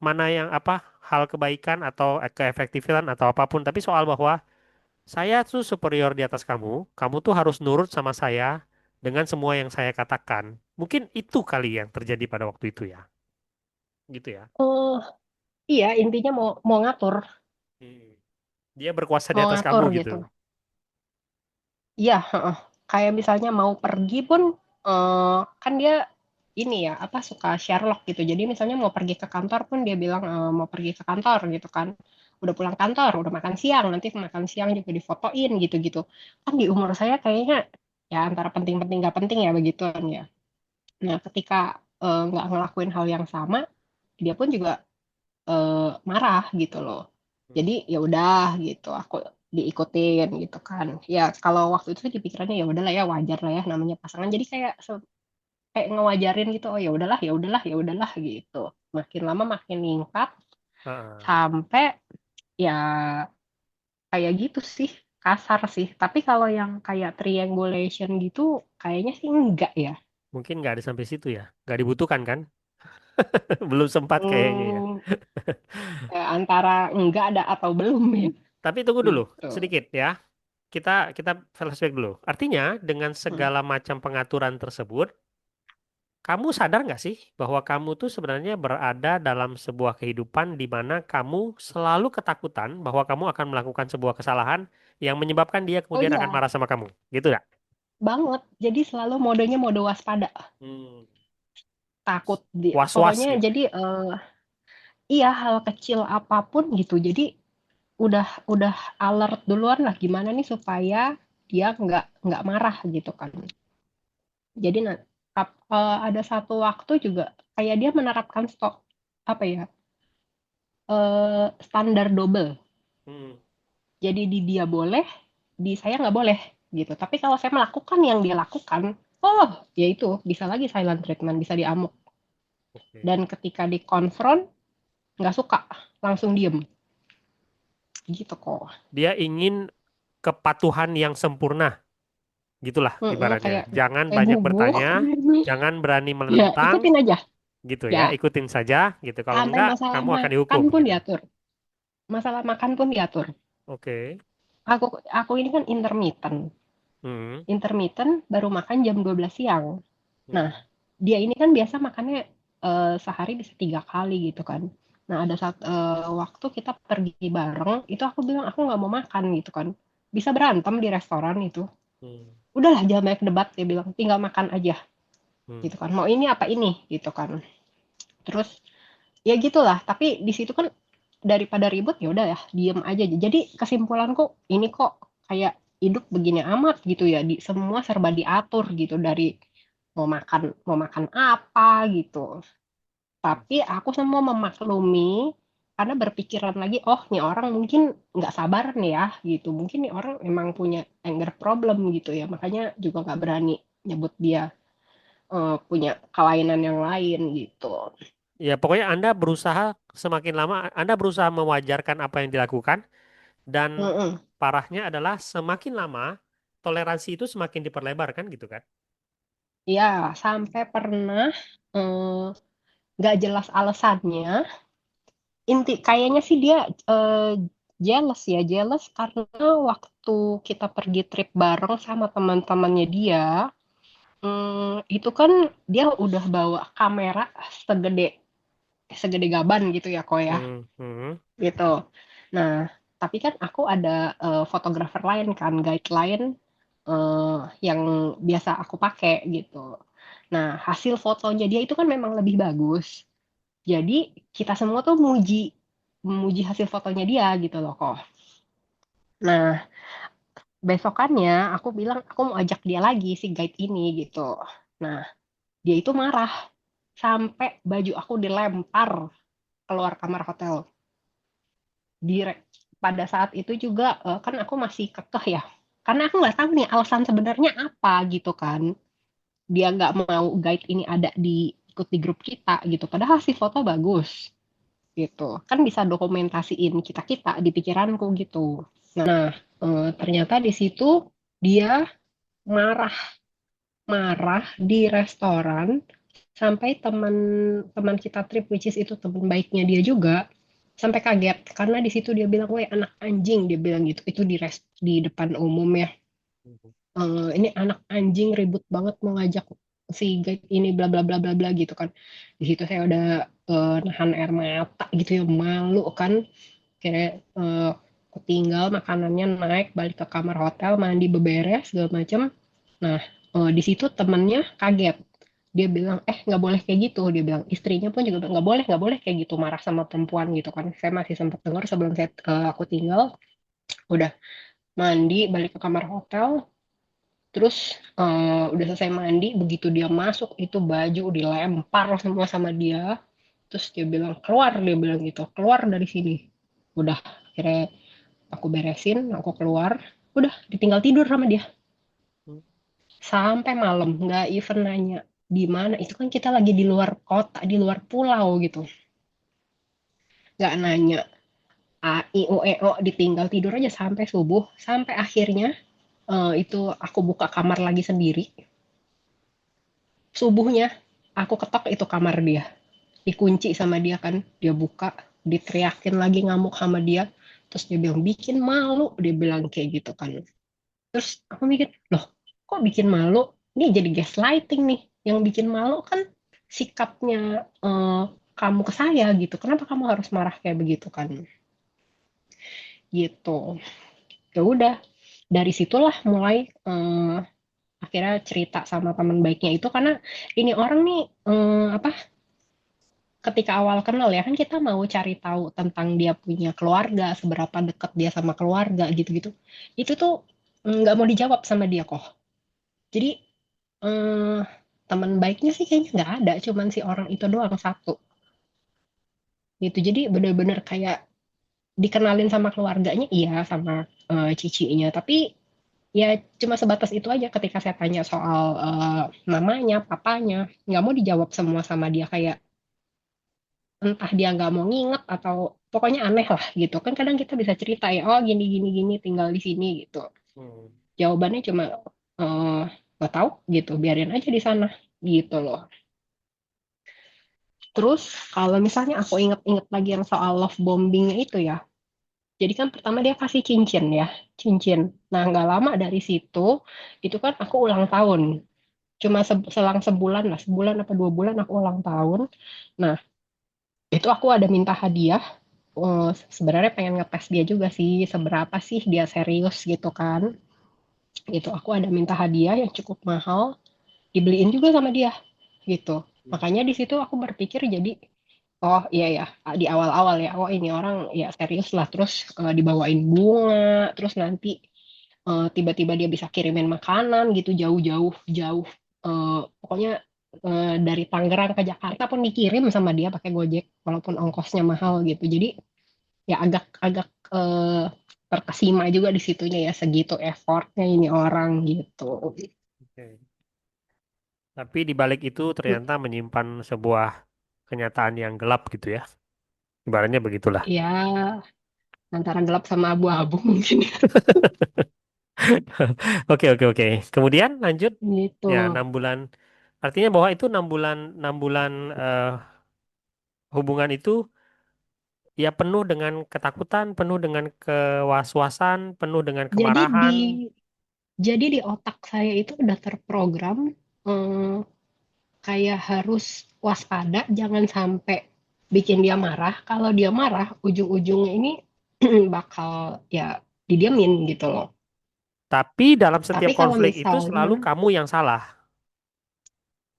mana yang apa hal kebaikan atau keefektifan atau apapun, tapi soal bahwa saya tuh superior di atas kamu, kamu tuh harus nurut sama saya dengan semua yang saya katakan. Mungkin itu kali yang terjadi pada waktu itu ya. Gitu ya. oh iya intinya mau mau ngatur, Hmm. Dia berkuasa di mau atas kamu ngatur gitu. gitu. Iya, heeh. Kayak misalnya mau pergi pun kan dia ini ya apa suka Sherlock gitu. Jadi misalnya mau pergi ke kantor pun dia bilang mau pergi ke kantor gitu kan. Udah pulang kantor, udah makan siang, nanti makan siang juga difotoin gitu-gitu. Kan di umur saya kayaknya ya antara penting-penting nggak penting ya begituan ya. Nah, ketika nggak ngelakuin hal yang sama, dia pun juga marah gitu loh. Hmm. Jadi ya udah gitu, aku diikutin gitu kan. Ya kalau waktu itu sih dipikirannya ya udahlah ya wajar lah ya namanya pasangan. Jadi kayak kayak ngewajarin gitu. Oh ya udahlah, ya udahlah, ya udahlah gitu. Makin lama makin ningkat Ah, sampai ya kayak gitu sih, kasar sih. Tapi kalau yang kayak triangulation gitu kayaknya sih enggak ya. mungkin nggak ada sampai situ ya. Nggak dibutuhkan kan? Belum sempat kayaknya ya. Hmm, antara enggak ada atau belum ya Tapi tunggu dulu gitu. sedikit ya. Kita kita flashback dulu. Artinya dengan Hmm. segala macam pengaturan tersebut, kamu sadar nggak sih bahwa kamu tuh sebenarnya berada dalam sebuah kehidupan di mana kamu selalu ketakutan bahwa kamu akan melakukan sebuah kesalahan yang menyebabkan dia Oh kemudian akan iya, marah sama kamu, gitu nggak? banget. Jadi selalu modenya mode waspada. Hmm. Takut dia. Was-was Pokoknya gitu. jadi iya hal kecil apapun gitu. Jadi udah alert duluan lah gimana nih supaya dia nggak marah gitu kan. Jadi ada satu waktu juga kayak dia menerapkan stok apa ya standar double. Hmm. Jadi di dia boleh, di saya nggak boleh gitu. Tapi kalau saya melakukan yang dia lakukan, oh ya itu bisa lagi silent treatment, bisa diamuk. Oke. Dan ketika dikonfront nggak suka, langsung diem gitu kok. Dia ingin kepatuhan yang sempurna, gitulah Mm-mm, ibaratnya. kayak Jangan kayak banyak bubuk bertanya, jangan berani ya menentang, ikutin aja gitu ya. ya Ikutin saja, gitu. Kalau sampai enggak, masalah kamu akan makan dihukum, pun gitu. diatur, masalah makan pun diatur. Oke. Aku ini kan intermittent, Hmm. baru makan jam 12 siang. Nah, Hmm. dia ini kan biasa makannya sehari bisa 3 kali gitu kan. Nah, ada saat waktu kita pergi bareng, itu aku bilang aku nggak mau makan gitu kan. Bisa berantem di restoran itu. Hmm. Udahlah jangan banyak debat, dia bilang tinggal makan aja Hmm. gitu kan. Mau ini apa ini gitu kan. Terus ya gitulah. Tapi di situ kan daripada ribut ya udah ya diem aja. Jadi kesimpulanku ini kok kayak hidup begini amat gitu ya. Semua serba diatur gitu dari mau makan apa gitu. Hmm. Tapi aku semua memaklumi karena berpikiran lagi, oh nih orang mungkin nggak sabar nih ya gitu. Mungkin nih orang emang punya anger problem gitu ya. Makanya juga nggak berani nyebut dia punya kelainan yang lain gitu. Ya, pokoknya Anda berusaha semakin lama, Anda berusaha mewajarkan apa yang dilakukan, dan Mm-mm. parahnya adalah semakin lama, toleransi itu semakin diperlebar, kan gitu kan? Ya, sampai pernah nggak jelas alasannya. Kayaknya sih dia eh, jealous ya, jealous karena waktu kita pergi trip bareng sama teman-temannya dia, itu kan dia udah bawa kamera segede segede gaban gitu ya kok ya, Hmm. Hmm. gitu. Nah, tapi kan aku ada fotografer lain kan, guide lain eh, yang biasa aku pakai gitu. Nah, hasil fotonya dia itu kan memang lebih bagus. Jadi kita semua tuh muji. memuji hasil fotonya dia gitu loh kok. Nah, besokannya aku bilang aku mau ajak dia lagi si guide ini gitu. Nah, dia itu marah sampai baju aku dilempar keluar kamar hotel. Direk. Pada saat itu juga kan aku masih kekeh ya. Karena aku nggak tahu nih alasan sebenarnya apa gitu kan. Dia nggak mau guide ini ada di ikut di grup kita gitu. Padahal si foto bagus gitu. Kan bisa dokumentasiin kita-kita di pikiranku gitu. Nah, ternyata di situ dia marah-marah di restoran sampai teman-teman kita trip which is itu teman baiknya dia juga sampai kaget karena di situ dia bilang, "Woi anak anjing," dia bilang gitu. Itu di depan umum ya. Mhm. Ini anak anjing ribut banget mau ngajak si guide ini bla bla bla bla bla gitu kan. Di situ saya udah nahan air mata gitu ya, malu kan. Kira ketinggal makanannya naik balik ke kamar hotel mandi beberes segala macam. Nah, di situ temennya kaget. Dia bilang, nggak boleh kayak gitu. Dia bilang, istrinya pun juga bilang, nggak boleh kayak gitu, marah sama perempuan gitu kan. Saya masih sempat dengar sebelum aku tinggal, udah mandi, balik ke kamar hotel, terus udah selesai mandi, begitu dia masuk, itu baju dilempar semua sama dia. Terus dia bilang, keluar, dia bilang gitu, keluar dari sini. Udah, akhirnya aku beresin, aku keluar, udah ditinggal tidur sama dia. Sampai malam, nggak even nanya di mana. Itu kan kita lagi di luar kota, di luar pulau gitu. Nggak nanya A, I, U, E, O, ditinggal tidur aja sampai subuh. Sampai akhirnya itu aku buka kamar lagi sendiri. Subuhnya aku ketok itu kamar dia. Dikunci sama dia kan. Dia buka, diteriakin lagi ngamuk sama dia. Terus dia bilang, bikin malu. Dia bilang kayak gitu kan. Terus aku mikir, loh kok bikin malu? Ini jadi gaslighting nih. Yang bikin malu kan sikapnya kamu ke saya gitu. Kenapa kamu harus marah kayak begitu kan? Gitu. Ya udah, dari situlah mulai akhirnya cerita sama teman baiknya itu karena ini orang nih apa ketika awal kenal ya kan kita mau cari tahu tentang dia punya keluarga, seberapa dekat dia sama keluarga gitu-gitu. Itu tuh nggak mau dijawab sama dia kok. Jadi eh, teman baiknya sih kayaknya nggak ada, cuman si orang itu doang satu gitu. Jadi bener-bener kayak dikenalin sama keluarganya, iya sama cicinya, tapi ya cuma sebatas itu aja ketika saya tanya soal mamanya, papanya, nggak mau dijawab semua sama dia kayak entah dia nggak mau nginget atau pokoknya aneh lah gitu. Kan kadang kita bisa cerita ya, oh gini gini gini tinggal di sini gitu. Hmm. Jawabannya cuma eh nggak tahu gitu, biarin aja di sana gitu loh. Terus kalau misalnya aku inget-inget lagi yang soal love bombingnya itu ya, jadi kan pertama dia kasih cincin ya, cincin. Nah nggak lama dari situ, itu kan aku ulang tahun. Cuma selang sebulan lah, sebulan apa 2 bulan aku ulang tahun. Nah itu aku ada minta hadiah. Sebenarnya pengen ngetes dia juga sih, seberapa sih dia serius gitu kan. Gitu, aku ada minta hadiah yang cukup mahal, dibeliin juga sama dia gitu. Makanya di situ aku berpikir jadi oh iya ya di awal-awal ya oh ini orang ya serius lah terus dibawain bunga terus nanti tiba-tiba dia bisa kirimin makanan gitu jauh-jauh jauh pokoknya dari Tangerang ke Jakarta pun dikirim sama dia pakai Gojek walaupun ongkosnya mahal gitu jadi ya agak terkesima juga di situnya ya segitu effortnya ini orang gitu. Oke. Tapi di balik itu ternyata menyimpan sebuah kenyataan yang gelap gitu ya. Ibaratnya begitulah. Ya antara gelap sama abu-abu mungkin Oke, oke, oke. Kemudian lanjut gitu. ya 6 bulan. Artinya bahwa itu 6 bulan 6 bulan hubungan itu ya penuh dengan ketakutan, penuh dengan kewas-wasan, penuh dengan Jadi kemarahan. jadi di otak saya itu udah terprogram eh, kayak harus waspada, jangan sampai bikin dia marah. Kalau dia marah, ujung-ujungnya ini bakal ya didiamin gitu loh. Tapi dalam Tapi setiap kalau konflik itu misalnya, selalu kamu yang salah.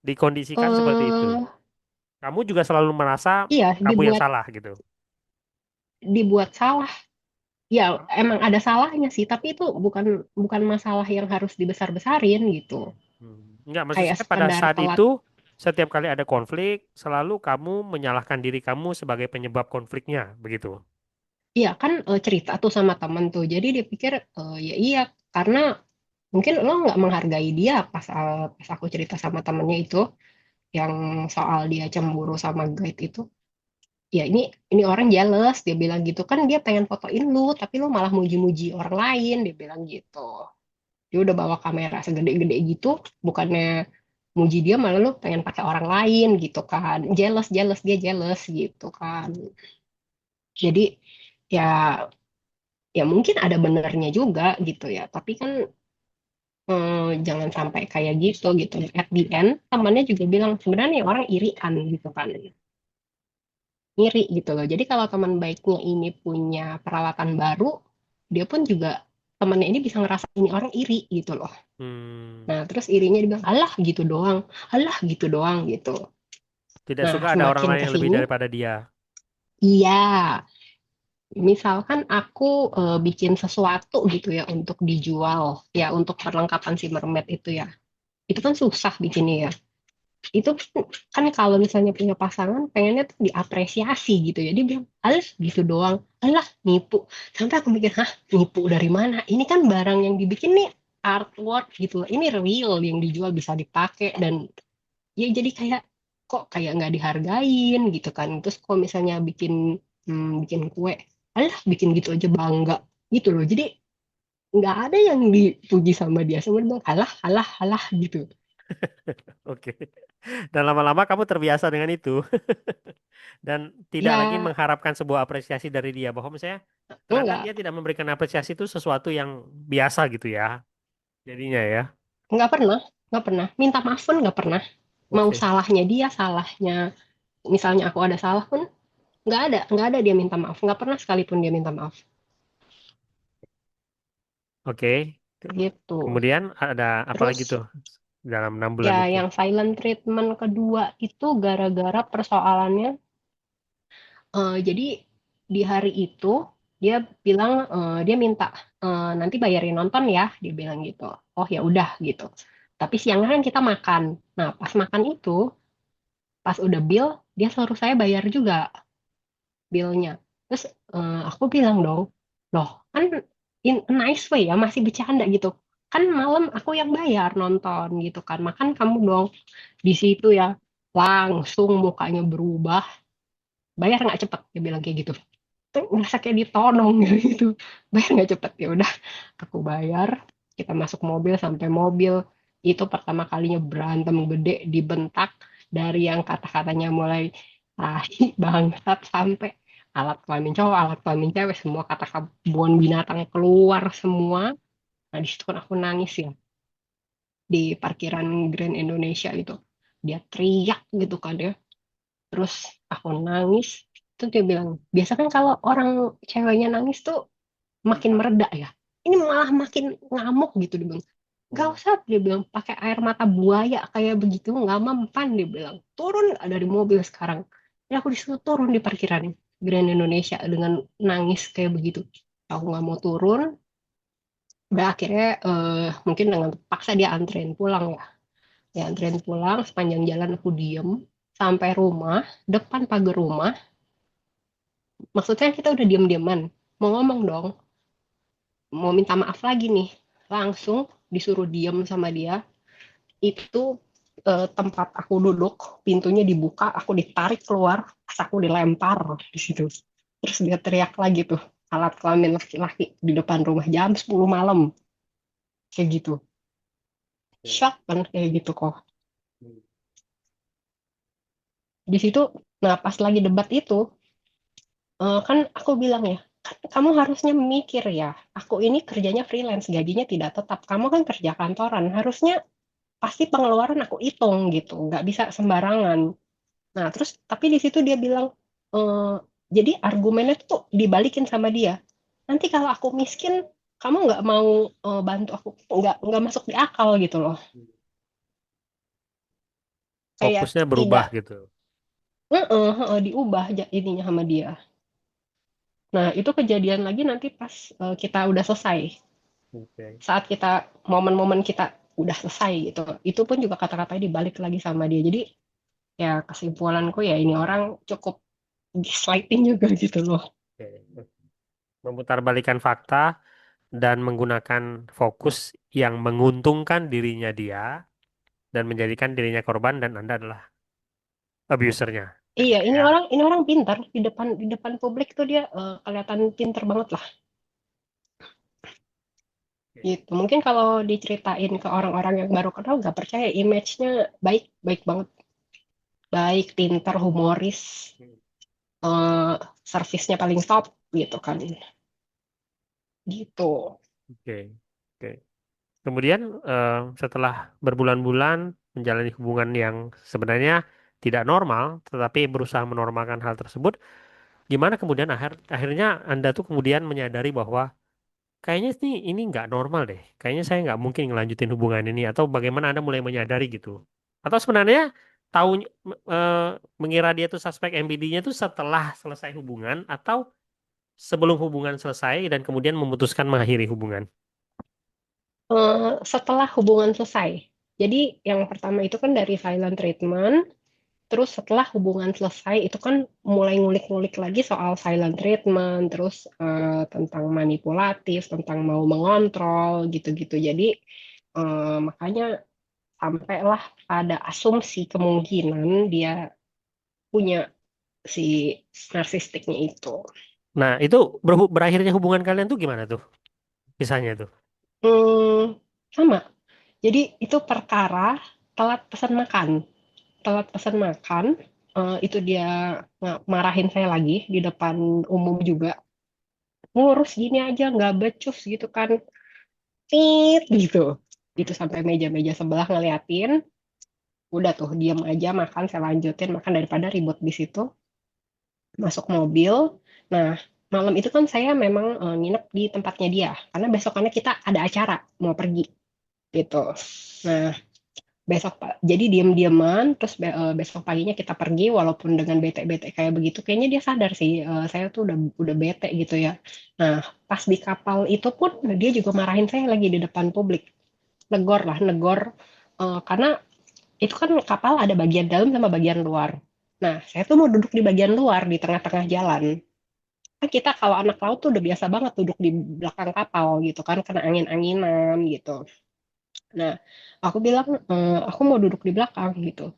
Dikondisikan seperti itu. eh Kamu juga selalu merasa iya kamu yang dibuat salah gitu. dibuat salah. Ya emang ada salahnya sih, tapi itu bukan bukan masalah yang harus dibesar-besarin gitu. Enggak, maksud Kayak saya pada sekedar saat telat. itu setiap kali ada konflik selalu kamu menyalahkan diri kamu sebagai penyebab konfliknya, begitu. Iya kan, cerita tuh sama temen tuh. Jadi dia pikir, ya iya karena mungkin lo nggak menghargai dia pas aku cerita sama temennya itu yang soal dia cemburu sama guide itu. Ya ini orang jealous dia bilang gitu kan dia pengen fotoin lu tapi lu malah muji-muji orang lain dia bilang gitu. Dia udah bawa kamera segede-gede gitu, bukannya muji dia malah lu pengen pakai orang lain gitu kan. Jealous jealous dia jealous gitu kan. Jadi ya ya mungkin ada benernya juga gitu ya tapi kan, jangan sampai kayak gitu at the end temannya juga bilang sebenarnya orang irian gitu kan, iri gitu loh jadi kalau teman baiknya ini punya peralatan baru dia pun juga temannya ini bisa ngerasa ini orang iri gitu loh. Hmm, Nah terus irinya dibilang alah gitu doang gitu. tidak Nah suka ada orang semakin lain yang lebih kesini daripada dia. iya misalkan aku, bikin sesuatu gitu ya untuk dijual ya untuk perlengkapan si mermaid itu kan susah bikinnya ya. Itu kan kalau misalnya punya pasangan pengennya tuh diapresiasi gitu ya dia bilang alah gitu doang alah nipu sampai aku mikir hah nipu dari mana ini kan barang yang dibikin nih artwork gitu loh ini real yang dijual bisa dipakai dan ya jadi kayak kok kayak nggak dihargain gitu kan terus kalau misalnya bikin kue alah bikin gitu aja bangga gitu loh jadi nggak ada yang dipuji sama dia semua dia bilang alah alah alah gitu. Oke. Dan lama-lama kamu terbiasa dengan itu. Dan tidak lagi Ya mengharapkan sebuah apresiasi dari dia. Bahwa misalnya ternyata dia enggak tidak memberikan apresiasi itu sesuatu yang biasa gitu ya. Jadinya ya. nggak pernah nggak pernah minta maaf pun nggak pernah mau Oke. salahnya dia salahnya misalnya aku ada salah pun nggak ada dia minta maaf nggak pernah sekalipun dia minta maaf Oke. gitu Kemudian ada apa lagi terus tuh dalam 6 bulan ya itu? yang silent treatment kedua itu gara-gara persoalannya, jadi di hari itu dia bilang, dia minta, nanti bayarin nonton ya dia bilang gitu oh ya udah gitu tapi siangnya kan kita makan nah pas makan itu pas udah bill dia suruh saya bayar juga billnya. Terus, aku bilang dong, loh kan in a nice way ya masih bercanda gitu. Kan malam aku yang bayar nonton gitu kan, makan kamu dong. Di situ ya langsung mukanya berubah, bayar nggak cepet, dia bilang kayak gitu. Tuh ngerasa kayak ditodong gitu, bayar nggak cepet ya udah, aku bayar. Kita masuk mobil sampai mobil itu pertama kalinya berantem gede dibentak dari yang kata-katanya mulai tahi bangsat sampai alat kelamin cowok alat kelamin cewek semua kata kebun binatang keluar semua. Nah di situ kan aku nangis ya di parkiran Grand Indonesia gitu dia teriak gitu kan ya terus aku nangis terus dia bilang biasa kan kalau orang ceweknya nangis tuh makin Bentar. mereda ya ini malah makin ngamuk gitu dia bilang gak Hmm. usah dia bilang pakai air mata buaya kayak begitu nggak mempan dia bilang turun nggak dari mobil sekarang ya aku disuruh turun di parkiran Grand Indonesia dengan nangis kayak begitu aku nggak mau turun udah akhirnya, mungkin dengan terpaksa dia anterin pulang ya dia anterin pulang sepanjang jalan aku diem sampai rumah depan pagar rumah maksudnya kita udah diem-dieman mau ngomong dong mau minta maaf lagi nih langsung disuruh diem sama dia itu, tempat aku duduk pintunya dibuka aku ditarik keluar pas aku dilempar di situ terus dia teriak lagi tuh alat kelamin laki-laki di depan rumah jam 10 malam kayak gitu Oke. shock kan kayak gitu kok di situ. Nah pas lagi debat itu, kan aku bilang ya kan kamu harusnya mikir ya aku ini kerjanya freelance gajinya tidak tetap kamu kan kerja kantoran harusnya pasti pengeluaran aku hitung gitu nggak bisa sembarangan. Nah terus tapi di situ dia bilang, eh, jadi argumennya tuh dibalikin sama dia nanti kalau aku miskin kamu nggak mau, bantu aku nggak masuk di akal gitu loh kayak Fokusnya berubah tidak, gitu. diubah ininya sama dia Nah, itu kejadian lagi nanti pas kita udah selesai. Oke. Saat kita momen-momen kita udah selesai gitu. Itu pun juga kata-katanya dibalik lagi sama dia. Jadi ya kesimpulanku ya ini orang cukup gaslighting juga gitu loh. Oke. Memutarbalikkan fakta dan menggunakan fokus yang menguntungkan dirinya dia dan menjadikan dirinya korban dan Anda adalah abusernya. Iya, Ya. ini orang pintar di depan publik tuh dia kelihatan pintar banget lah Oke. gitu. Mungkin kalau diceritain ke orang-orang yang baru kenal nggak percaya image-nya baik baik banget, baik, pintar, humoris, eh servisnya paling top gitu kan, gitu. Oke. Oke. Kemudian setelah berbulan-bulan menjalani hubungan yang sebenarnya tidak normal, tetapi berusaha menormalkan hal tersebut, gimana kemudian akhirnya Anda tuh kemudian menyadari bahwa kayaknya sih ini nggak normal deh, kayaknya saya nggak mungkin ngelanjutin hubungan ini, atau bagaimana Anda mulai menyadari gitu? Atau sebenarnya tahu eh, mengira dia tuh suspek MBD-nya tuh setelah selesai hubungan atau sebelum hubungan selesai dan kemudian memutuskan mengakhiri hubungan? Setelah hubungan selesai. Jadi yang pertama itu kan dari silent treatment. Terus setelah hubungan selesai itu kan mulai ngulik-ngulik lagi soal silent treatment, terus tentang manipulatif, tentang mau mengontrol gitu-gitu. Jadi makanya sampailah pada asumsi kemungkinan dia punya si narsistiknya itu. Nah, itu berakhirnya hubungan kalian tuh gimana tuh? Kisahnya tuh. Hmm, sama. Jadi itu perkara telat pesan makan. Telat pesan makan, itu dia marahin saya lagi di depan umum juga. Ngurus gini aja nggak becus gitu kan, tit gitu. Itu sampai meja-meja sebelah ngeliatin, udah tuh diam aja makan, saya lanjutin makan daripada ribut di situ. Masuk mobil. Nah, malam itu kan saya memang nginep di tempatnya dia karena besokannya kita ada acara mau pergi gitu. Nah, besok Pak. Jadi diam-diaman terus besok paginya kita pergi walaupun dengan bete-bete kayak begitu kayaknya dia sadar sih saya tuh udah bete gitu ya. Nah, pas di kapal itu pun dia juga marahin saya lagi di depan publik. Negor lah, negor karena itu kan kapal ada bagian dalam sama bagian luar. Nah, saya tuh mau duduk di bagian luar di tengah-tengah jalan. Kan kita kalau anak laut tuh udah biasa banget duduk di belakang kapal gitu kan kena angin-anginan gitu. Nah, aku bilang aku mau duduk di belakang gitu.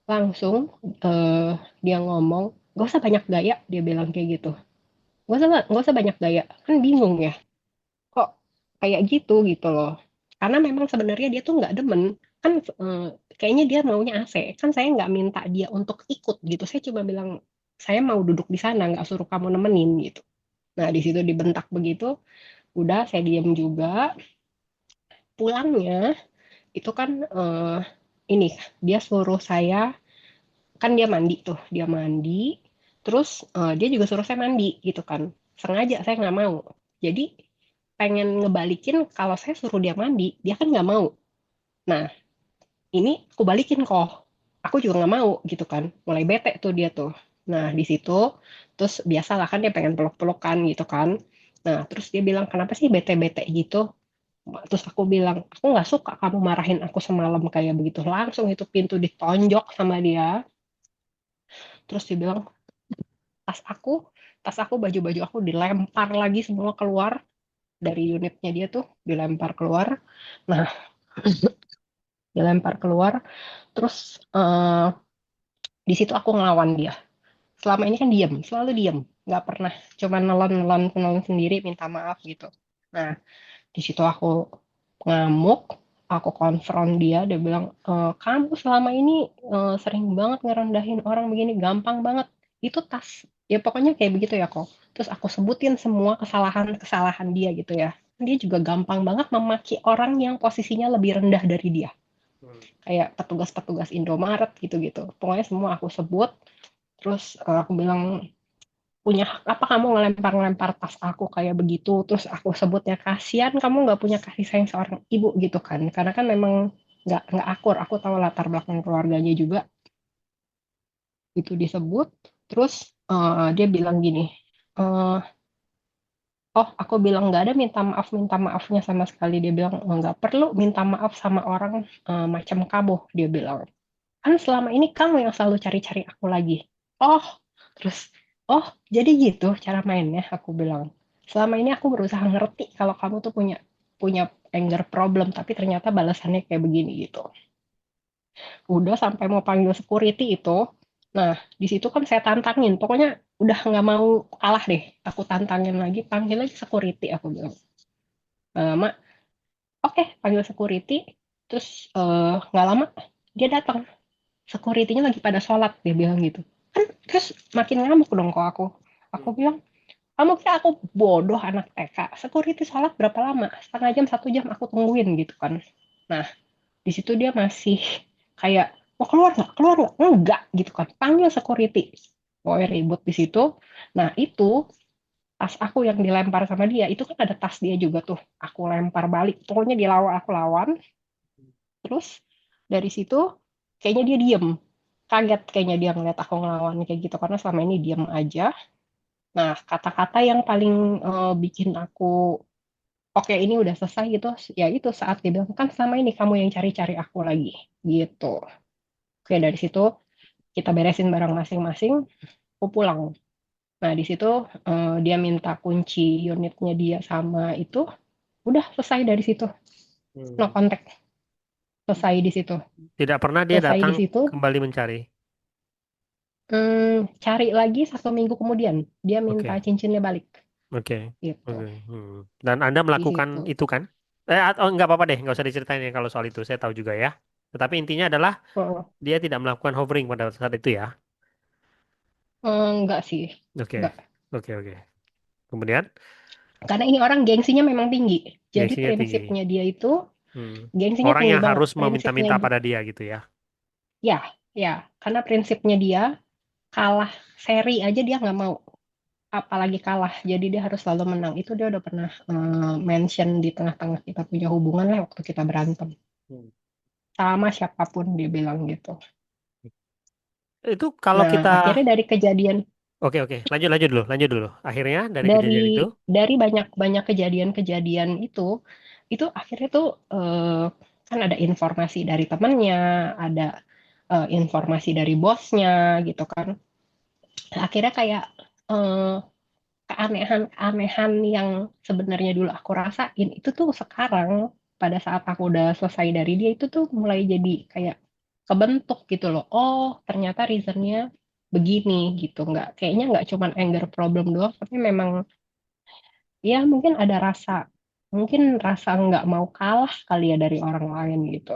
Langsung eh, dia ngomong, gak usah banyak gaya, dia bilang kayak gitu. Gak usah banyak gaya, kan bingung ya, kok kayak gitu gitu loh. Karena memang sebenarnya dia tuh nggak demen, kan kayaknya dia maunya AC, kan saya nggak minta dia untuk ikut gitu, saya cuma bilang saya mau duduk di sana, nggak suruh kamu nemenin gitu. Nah di situ dibentak begitu, udah saya diam juga. Pulangnya itu kan ini dia suruh saya, kan dia mandi tuh, dia mandi terus dia juga suruh saya mandi gitu kan, sengaja saya nggak mau, jadi pengen ngebalikin kalau saya suruh dia mandi dia kan nggak mau. Nah ini aku balikin kok, aku juga nggak mau gitu kan, mulai bete tuh dia tuh. Nah di situ terus biasalah kan dia pengen peluk-pelukan gitu kan. Nah terus dia bilang kenapa sih bete-bete gitu. Terus aku bilang aku nggak suka kamu marahin aku semalam kayak begitu, langsung itu pintu ditonjok sama dia. Terus dia bilang tas aku tas aku baju-baju aku dilempar lagi semua keluar dari unitnya dia tuh, dilempar keluar. Nah dilempar keluar terus di situ aku ngelawan dia. Selama ini kan diam, selalu diam, nggak pernah cuma nelan nelan nelan sendiri minta maaf gitu. Nah di situ aku ngamuk, aku konfront dia, dia bilang kamu selama ini sering banget ngerendahin orang begini, gampang banget itu tas, ya pokoknya kayak begitu ya kok. Terus aku sebutin semua kesalahan-kesalahan dia gitu ya. Dia juga gampang banget memaki orang yang posisinya lebih rendah dari dia, Hmm. kayak petugas-petugas Indomaret gitu-gitu, pokoknya semua aku sebut. Terus aku bilang punya hak apa kamu ngelempar-ngelempar tas aku kayak begitu. Terus aku sebutnya kasihan kamu nggak punya kasih sayang seorang ibu gitu kan, karena kan memang nggak akur, aku tahu latar belakang keluarganya juga. Itu disebut. Terus dia bilang gini, Oh, aku bilang nggak ada minta maafnya sama sekali. Dia bilang "Oh, nggak perlu minta maaf sama orang macam kamu. Dia bilang kan selama ini kamu yang selalu cari-cari aku lagi. Oh, terus oh jadi gitu cara mainnya. Aku bilang selama ini aku berusaha ngerti kalau kamu tuh punya punya anger problem, tapi ternyata balasannya kayak begini gitu. Udah sampai mau panggil security itu. Nah, di situ kan saya tantangin. Pokoknya udah nggak mau kalah deh. Aku tantangin lagi, panggil lagi security. Aku bilang, lama, oke, panggil security. Terus nggak lama dia datang. Security-nya lagi pada sholat, dia bilang gitu. Kan, terus makin ngamuk dong kok aku. Aku Hmm. bilang, kamu kira aku bodoh anak TK? Security sholat berapa lama? Setengah jam, 1 jam aku tungguin gitu kan. Nah, di situ dia masih kayak mau keluar nggak enggak gitu kan, panggil security. Oh ribut di situ. Nah itu tas aku yang dilempar sama dia itu kan ada tas dia juga tuh, aku lempar balik, pokoknya dia lawan, aku lawan. Terus dari situ kayaknya dia diem, kaget kayaknya dia ngeliat aku ngelawan kayak gitu karena selama ini diem aja. Nah kata-kata yang paling bikin aku oke ini udah selesai gitu, ya itu saat dia bilang kan selama ini kamu yang cari-cari aku lagi gitu. Oke, dari situ kita beresin barang masing-masing, aku pulang. Nah, di situ dia minta kunci unitnya dia sama itu, udah selesai dari situ. No Hmm. contact, selesai di situ. Tidak pernah dia Selesai di datang situ, kembali mencari. cari lagi 1 minggu kemudian, dia minta Oke, cincinnya balik. oke, Gitu, oke. Hmm. Dan Anda di melakukan situ. itu kan? Atau nggak apa-apa deh, nggak usah diceritain ya kalau soal itu. Saya tahu juga ya. Tetapi intinya adalah Heeh. dia tidak melakukan hovering pada saat itu ya. Enggak sih, Oke, enggak. oke, oke. Kemudian Karena ini orang gengsinya memang tinggi. Jadi gengsinya tinggi. prinsipnya dia itu, Hmm. gengsinya Orang tinggi yang banget. harus Prinsipnya meminta-minta dia, pada dia gitu ya. ya, ya. Karena prinsipnya dia, kalah seri aja dia nggak mau, apalagi kalah jadi dia harus selalu menang. Itu dia udah pernah mention di tengah-tengah kita punya hubungan lah waktu kita berantem Hmm. sama siapapun, dia bilang gitu. Itu kalau Nah kita, akhirnya dari kejadian, oke, oke, lanjut dulu. Akhirnya dari kejadian itu, dari dari banyak banyak kejadian-kejadian itu akhirnya tuh kan ada informasi dari temennya, ada informasi dari bosnya gitu kan. Akhirnya kayak eh, keanehan-keanehan yang sebenarnya dulu aku rasain itu tuh sekarang pada saat aku udah selesai dari dia itu tuh mulai jadi kayak kebentuk gitu loh. Oh, ternyata reasonnya begini gitu. Nggak cuman anger problem doang, tapi memang ya mungkin rasa nggak mau kalah kali ya dari orang lain gitu.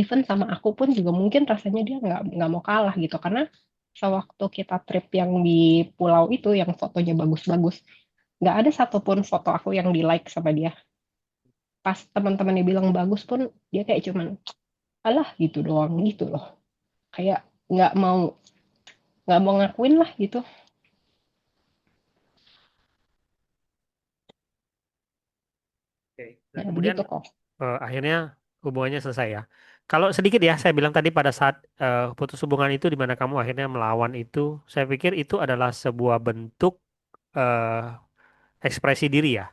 Even sama aku pun juga mungkin rasanya dia nggak mau kalah gitu karena sewaktu kita trip yang di pulau itu yang fotonya bagus-bagus, nggak ada satupun foto aku yang di like sama dia. Pas teman-temannya bilang bagus pun dia kayak cuman alah gitu doang gitu loh, kayak nggak mau nggak mau ngakuin lah gitu. oke. Dan Ya kemudian begitu kok. akhirnya hubungannya selesai ya. Kalau sedikit ya, saya bilang tadi pada saat putus hubungan itu di mana kamu akhirnya melawan itu, saya pikir itu adalah sebuah bentuk ekspresi diri ya,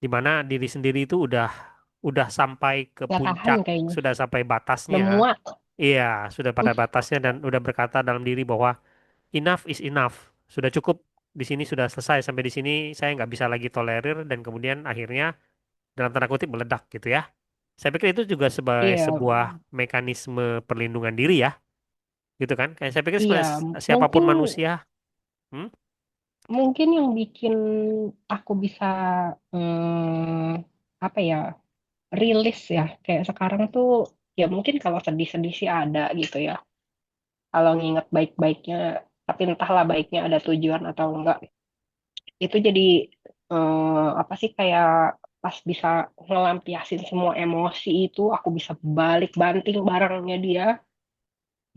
di mana diri sendiri itu udah sampai ke Nggak tahan puncak, kayaknya, sudah sampai udah batasnya. muak. Iya, sudah pada batasnya dan udah berkata dalam diri bahwa enough is enough. Sudah cukup di sini sudah selesai sampai di sini saya nggak bisa lagi tolerir dan kemudian akhirnya dalam tanda kutip meledak gitu ya. Saya pikir itu juga sebagai Iya, sebuah mekanisme perlindungan diri ya, gitu kan? Kayak saya pikir iya, siapapun mungkin manusia, hmm, mungkin yang bikin aku bisa apa ya, rilis ya kayak sekarang tuh, ya mungkin kalau sedih-sedih sih ada gitu ya, kalau nginget baik-baiknya, tapi entahlah baiknya ada tujuan atau enggak. Itu jadi apa sih, kayak pas bisa ngelampiasin semua emosi itu aku bisa balik banting barangnya dia,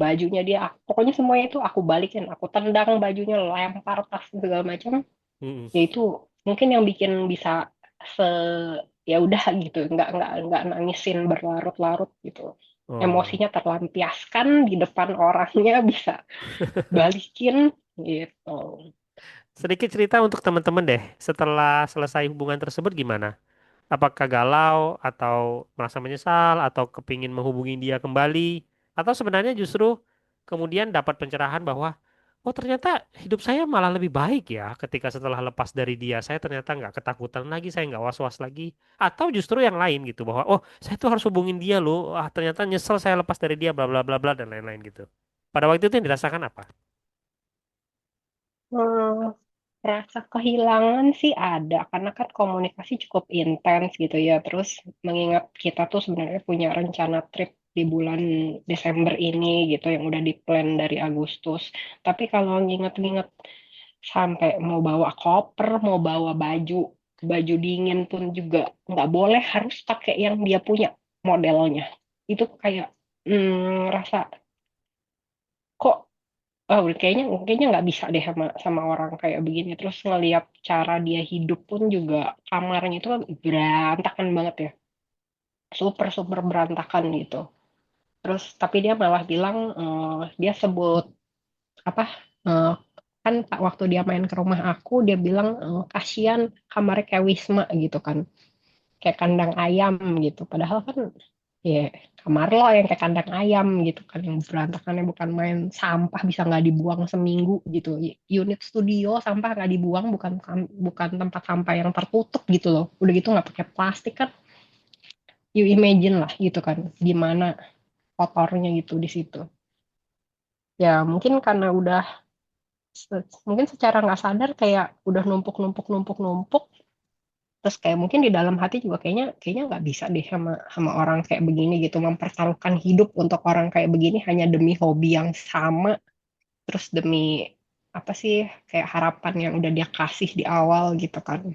bajunya dia, pokoknya semuanya itu aku balikin, aku tendang bajunya, lempar tas segala macam. hmm, Ya itu mungkin yang bikin bisa se ya udah gitu, nggak nangisin berlarut-larut gitu, oh, emosinya terlampiaskan di depan orangnya bisa balikin gitu. sedikit cerita untuk teman-teman deh. Setelah selesai hubungan tersebut gimana? Apakah galau atau merasa menyesal atau kepingin menghubungi dia kembali atau sebenarnya justru kemudian dapat pencerahan bahwa oh ternyata hidup saya malah lebih baik ya ketika setelah lepas dari dia saya ternyata nggak ketakutan lagi saya nggak was-was lagi atau justru yang lain gitu bahwa oh saya tuh harus hubungin dia loh ah ternyata nyesel saya lepas dari dia bla bla bla bla dan lain-lain gitu pada waktu itu yang dirasakan apa? Hmm, rasa kehilangan sih ada, karena kan komunikasi cukup intens gitu ya. Terus mengingat kita tuh sebenarnya punya rencana trip di bulan Desember ini gitu, yang udah di-plan dari Agustus. Tapi kalau nginget-nginget sampai mau bawa koper, mau bawa baju, baju dingin pun juga nggak boleh, harus pakai yang dia punya modelnya. Itu kayak rasa kok. Oh, kayaknya kayaknya nggak bisa deh sama sama orang kayak begini. Terus ngelihat cara dia hidup pun juga kamarnya itu kan berantakan banget ya, super super berantakan gitu. Terus tapi dia malah bilang dia sebut apa? eh, kan waktu dia main ke rumah aku dia bilang kasihan kamarnya kayak Wisma gitu kan, kayak kandang ayam gitu. Padahal kan ya kamar lo yang kayak kandang ayam gitu kan, yang berantakannya bukan main, sampah bisa nggak dibuang seminggu gitu. Unit studio sampah nggak dibuang, bukan tempat sampah yang tertutup gitu loh. Udah gitu nggak pakai plastik kan, you imagine lah gitu kan gimana kotornya gitu di situ. Ya mungkin karena udah mungkin secara nggak sadar kayak udah numpuk numpuk numpuk numpuk. Terus kayak mungkin di dalam hati juga kayaknya kayaknya nggak bisa deh sama sama orang kayak begini gitu, mempertaruhkan hidup untuk orang kayak begini hanya demi hobi yang sama, terus demi apa sih, kayak harapan yang udah dia kasih di awal gitu kan.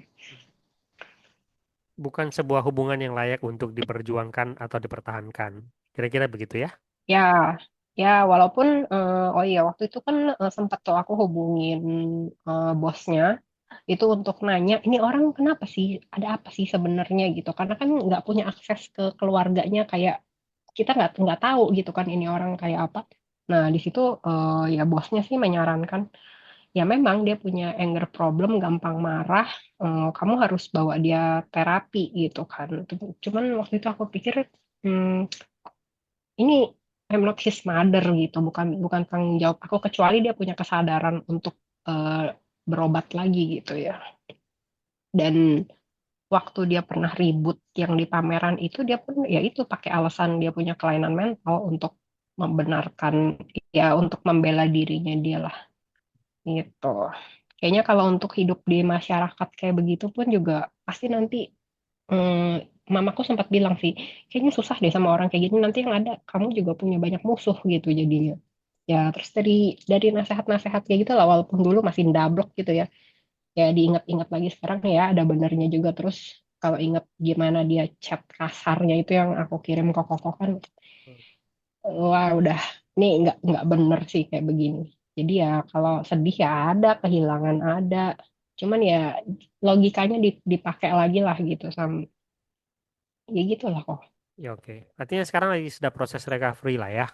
Bukan sebuah hubungan yang layak untuk diperjuangkan atau dipertahankan kira-kira begitu ya. Ya, ya walaupun oh iya waktu itu kan sempat tuh aku hubungin bosnya itu untuk nanya ini orang kenapa sih, ada apa sih sebenarnya gitu, karena kan nggak punya akses ke keluarganya, kayak kita nggak tahu gitu kan ini orang kayak apa. Nah di situ ya bosnya sih menyarankan ya memang dia punya anger problem, gampang marah, kamu harus bawa dia terapi gitu kan. Cuman waktu itu aku pikir hmm, ini I'm not his mother gitu, bukan bukan tanggung jawab aku kecuali dia punya kesadaran untuk berobat lagi gitu ya. Dan waktu dia pernah ribut yang di pameran itu dia pun ya itu pakai alasan dia punya kelainan mental untuk membenarkan, ya untuk membela dirinya dia lah gitu. Kayaknya kalau untuk hidup di masyarakat kayak begitu pun juga pasti nanti mamaku sempat bilang sih kayaknya susah deh sama orang kayak gini, nanti yang ada kamu juga punya banyak musuh gitu jadinya. Ya terus dari nasehat-nasehat kayak gitu lah, walaupun dulu masih ndablek gitu ya, ya diingat-ingat lagi sekarang ya ada benernya juga. Terus kalau ingat gimana dia chat kasarnya itu yang aku kirim ke Koko kan, wah udah, nih nggak bener sih kayak begini. Jadi ya kalau sedih ya ada, kehilangan ada, cuman ya logikanya dipakai lagi lah gitu sama, ya gitulah kok. Ya oke. Artinya sekarang lagi sudah proses recovery lah ya.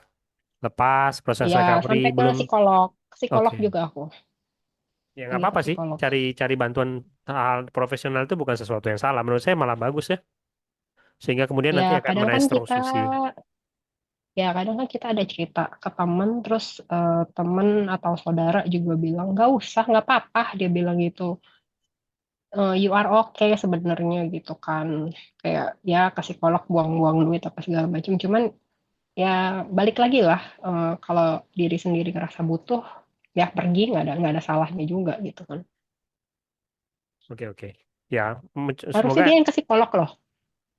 Lepas proses Ya recovery sampai ke belum. psikolog, psikolog Oke. juga aku Ya nggak pergi ke apa-apa sih. psikolog. Cari bantuan hal profesional itu bukan sesuatu yang salah. Menurut saya malah bagus ya. Sehingga kemudian Ya nanti akan kadang kan kita, menginstruksi. ya kadang kan kita ada cerita ke temen, terus temen atau saudara juga bilang nggak usah, nggak apa-apa, dia bilang gitu. You are okay sebenarnya gitu kan, kayak ya ke psikolog buang-buang duit apa segala macam. Cuman ya balik lagi lah, kalau diri sendiri ngerasa butuh ya pergi, nggak ada salahnya juga gitu kan. Oke oke. Ya Harusnya semoga dia yang ke psikolog loh,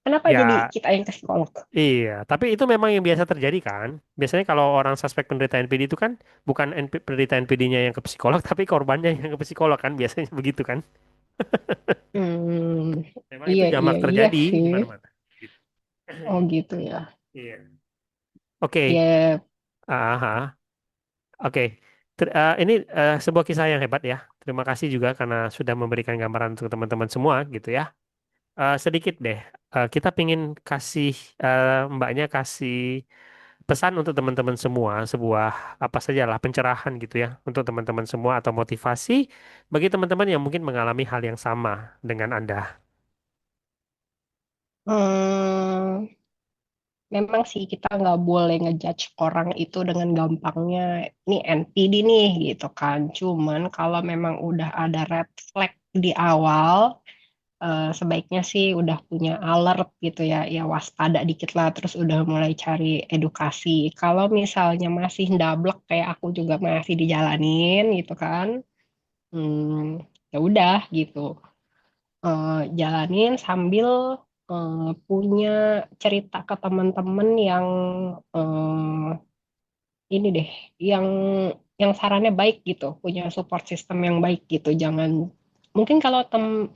kenapa jadi ya kita yang ke psikolog? iya. Tapi itu memang yang biasa terjadi kan. Biasanya kalau orang suspek penderita NPD itu kan bukan penderita NPD-nya yang ke psikolog, tapi korbannya yang ke psikolog kan. Biasanya begitu kan. Hmm, Memang itu iya iya jamak iya terjadi sih. di mana-mana. Gitu. Oh gitu ya. Iya. Oke. Ya, Aha. Oke. Ini sebuah kisah yang hebat ya. Terima kasih juga karena sudah memberikan gambaran untuk teman-teman semua gitu ya. Sedikit deh. Kita pingin kasih mbaknya kasih pesan untuk teman-teman semua, sebuah apa sajalah pencerahan gitu ya untuk teman-teman semua atau motivasi bagi teman-teman yang mungkin mengalami hal yang sama dengan Anda. Hmm, memang sih kita nggak boleh ngejudge orang itu dengan gampangnya. Ini NPD nih gitu kan. Cuman kalau memang udah ada red flag di awal, sebaiknya sih udah punya alert gitu ya, ya waspada dikit lah, terus udah mulai cari edukasi. Kalau misalnya masih ndablek kayak aku juga masih dijalanin gitu kan, ya udah gitu. Jalanin sambil punya cerita ke teman-teman yang ini deh, yang sarannya baik gitu, punya support system yang baik gitu. Jangan mungkin kalau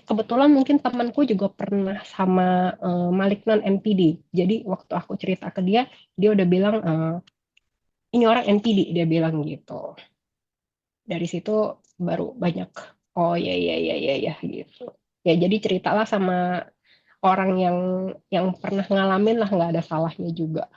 kebetulan mungkin temanku juga pernah sama Maliknan NPD. Jadi waktu aku cerita ke dia, dia udah bilang ini orang NPD, dia bilang gitu. Dari situ baru banyak oh ya ya ya ya ya gitu. Ya jadi ceritalah sama orang yang pernah ngalamin lah, nggak ada salahnya juga.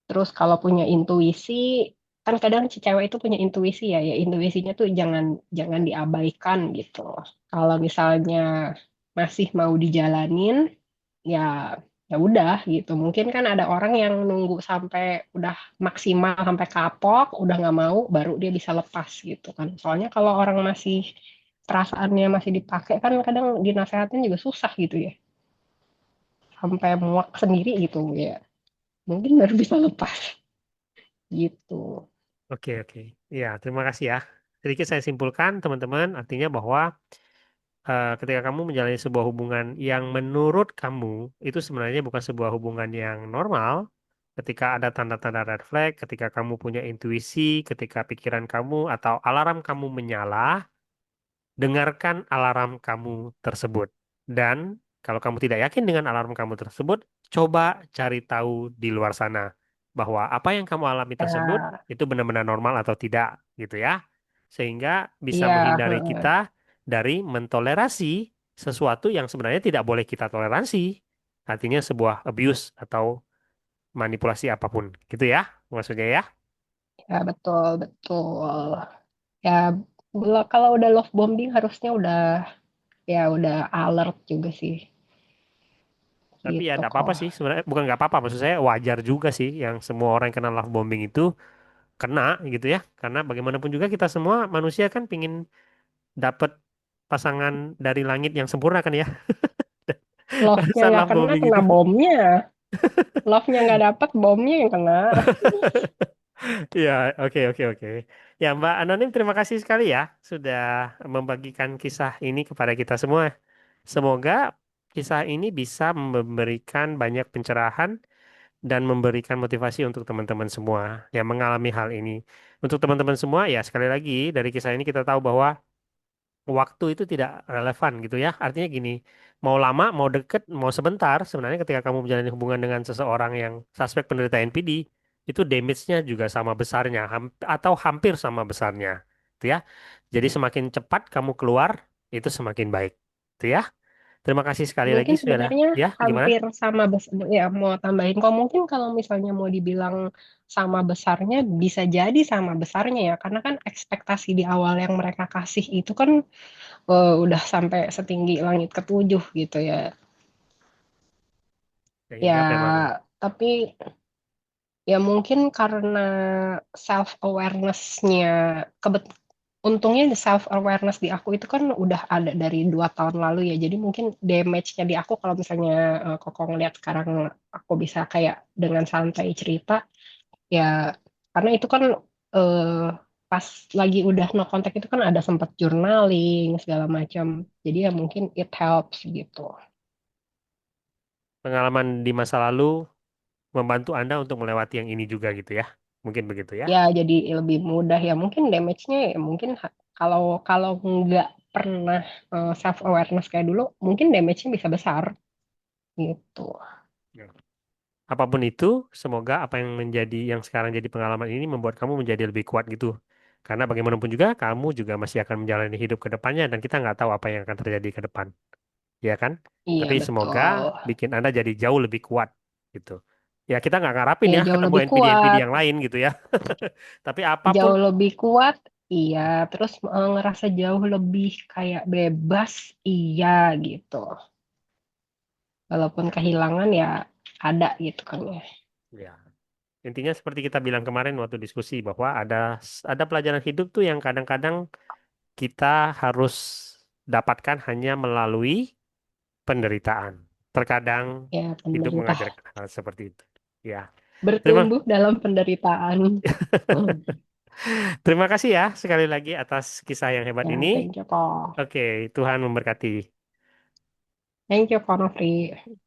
Terus kalau punya intuisi, kan kadang si cewek itu punya intuisi ya, ya intuisinya tuh jangan diabaikan gitu. Kalau misalnya masih mau dijalanin, ya ya udah gitu. Mungkin kan ada orang yang nunggu sampai udah maksimal sampai kapok, udah nggak mau, baru dia bisa lepas gitu kan. Soalnya kalau orang masih perasaannya masih dipakai kan kadang dinasehatin juga susah gitu ya. Sampai muak sendiri gitu ya. Mungkin baru bisa lepas gitu. Oke, oke. Ya, terima kasih ya. Sedikit saya simpulkan, teman-teman, artinya bahwa ketika kamu menjalani sebuah hubungan yang menurut kamu itu sebenarnya bukan sebuah hubungan yang normal, ketika ada tanda-tanda red flag, ketika kamu punya intuisi, ketika pikiran kamu atau alarm kamu menyala, dengarkan alarm kamu tersebut. Dan kalau kamu tidak yakin dengan alarm kamu tersebut, coba cari tahu di luar sana bahwa apa yang kamu alami tersebut Ya, itu benar-benar normal atau tidak, gitu ya. Sehingga bisa iya, menghindari kita heeh. dari mentolerasi sesuatu yang sebenarnya tidak boleh kita toleransi. Artinya sebuah abuse atau manipulasi apapun, gitu ya, maksudnya ya. Ya betul betul. Ya kalau udah love bombing harusnya udah ya udah alert juga sih Tapi ya gitu tidak apa-apa kok. sih sebenarnya, bukan nggak apa-apa, maksud saya wajar juga sih yang semua orang yang kena love bombing itu kena gitu ya, karena bagaimanapun juga kita semua manusia kan pingin dapat pasangan dari langit yang sempurna kan ya. Pada Love-nya saat nggak love kena, bombing kena itu. bomnya. Love-nya nggak dapet, bomnya yang kena. Ya, oke, oke, oke. Ya, Mbak Anonim, terima kasih sekali ya sudah membagikan kisah ini kepada kita semua. Semoga kisah ini bisa memberikan banyak pencerahan dan memberikan motivasi untuk teman-teman semua yang mengalami hal ini. Untuk teman-teman semua, ya sekali lagi dari kisah ini kita tahu bahwa waktu itu tidak relevan gitu ya. Artinya gini, mau lama, mau deket, mau sebentar, sebenarnya ketika kamu menjalani hubungan dengan seseorang yang suspek penderita NPD, itu damage-nya juga sama besarnya, atau hampir sama besarnya. Gitu ya. Jadi semakin cepat kamu keluar, itu semakin baik. Itu ya. Terima kasih sekali lagi Mungkin sudah. sebenarnya Ya, gimana? hampir sama ya mau tambahin kok mungkin kalau misalnya mau dibilang sama besarnya bisa jadi sama besarnya ya karena kan ekspektasi di awal yang mereka kasih itu kan udah sampai setinggi langit ketujuh gitu ya. Sehingga memang Ya, tapi ya mungkin karena self awareness-nya untungnya self awareness di aku itu kan udah ada dari 2 tahun lalu ya. Jadi mungkin damage-nya di aku kalau misalnya Koko ngeliat sekarang aku bisa kayak dengan santai cerita ya karena itu kan eh, pas lagi udah no contact itu kan ada sempat journaling segala macam. Jadi ya mungkin it helps gitu. pengalaman di masa lalu membantu Anda untuk melewati yang ini juga gitu ya. Mungkin begitu ya. Ya jadi lebih mudah ya mungkin damage-nya ya mungkin kalau nggak pernah self awareness kayak dulu mungkin damage-nya bisa besar gitu. Ya. Apapun itu, semoga apa yang menjadi yang sekarang jadi pengalaman ini membuat kamu menjadi lebih kuat gitu. Karena bagaimanapun juga kamu juga masih akan menjalani hidup ke depannya dan kita nggak tahu apa yang akan terjadi ke depan, ya kan? Iya Tapi semoga betul. bikin Anda jadi jauh lebih kuat gitu. Ya kita nggak ngarapin Ya ya jauh ketemu lebih NPD-NPD kuat, yang lain gitu ya. Tapi apapun, jauh lebih kuat, iya. Terus ngerasa jauh lebih kayak bebas, iya gitu. Walaupun kehilangan ya ada gitu kan ya. ya intinya seperti kita bilang kemarin waktu diskusi bahwa ada pelajaran hidup tuh yang kadang-kadang kita harus dapatkan hanya melalui penderitaan. Terkadang Ya hidup pemerintah mengajarkan hal seperti itu. Ya, terima bertumbuh dalam penderitaan. terima kasih ya sekali lagi atas kisah yang hebat Ya, ini. thank you kok. Oke, Tuhan memberkati. Thank you, Kak Nofri.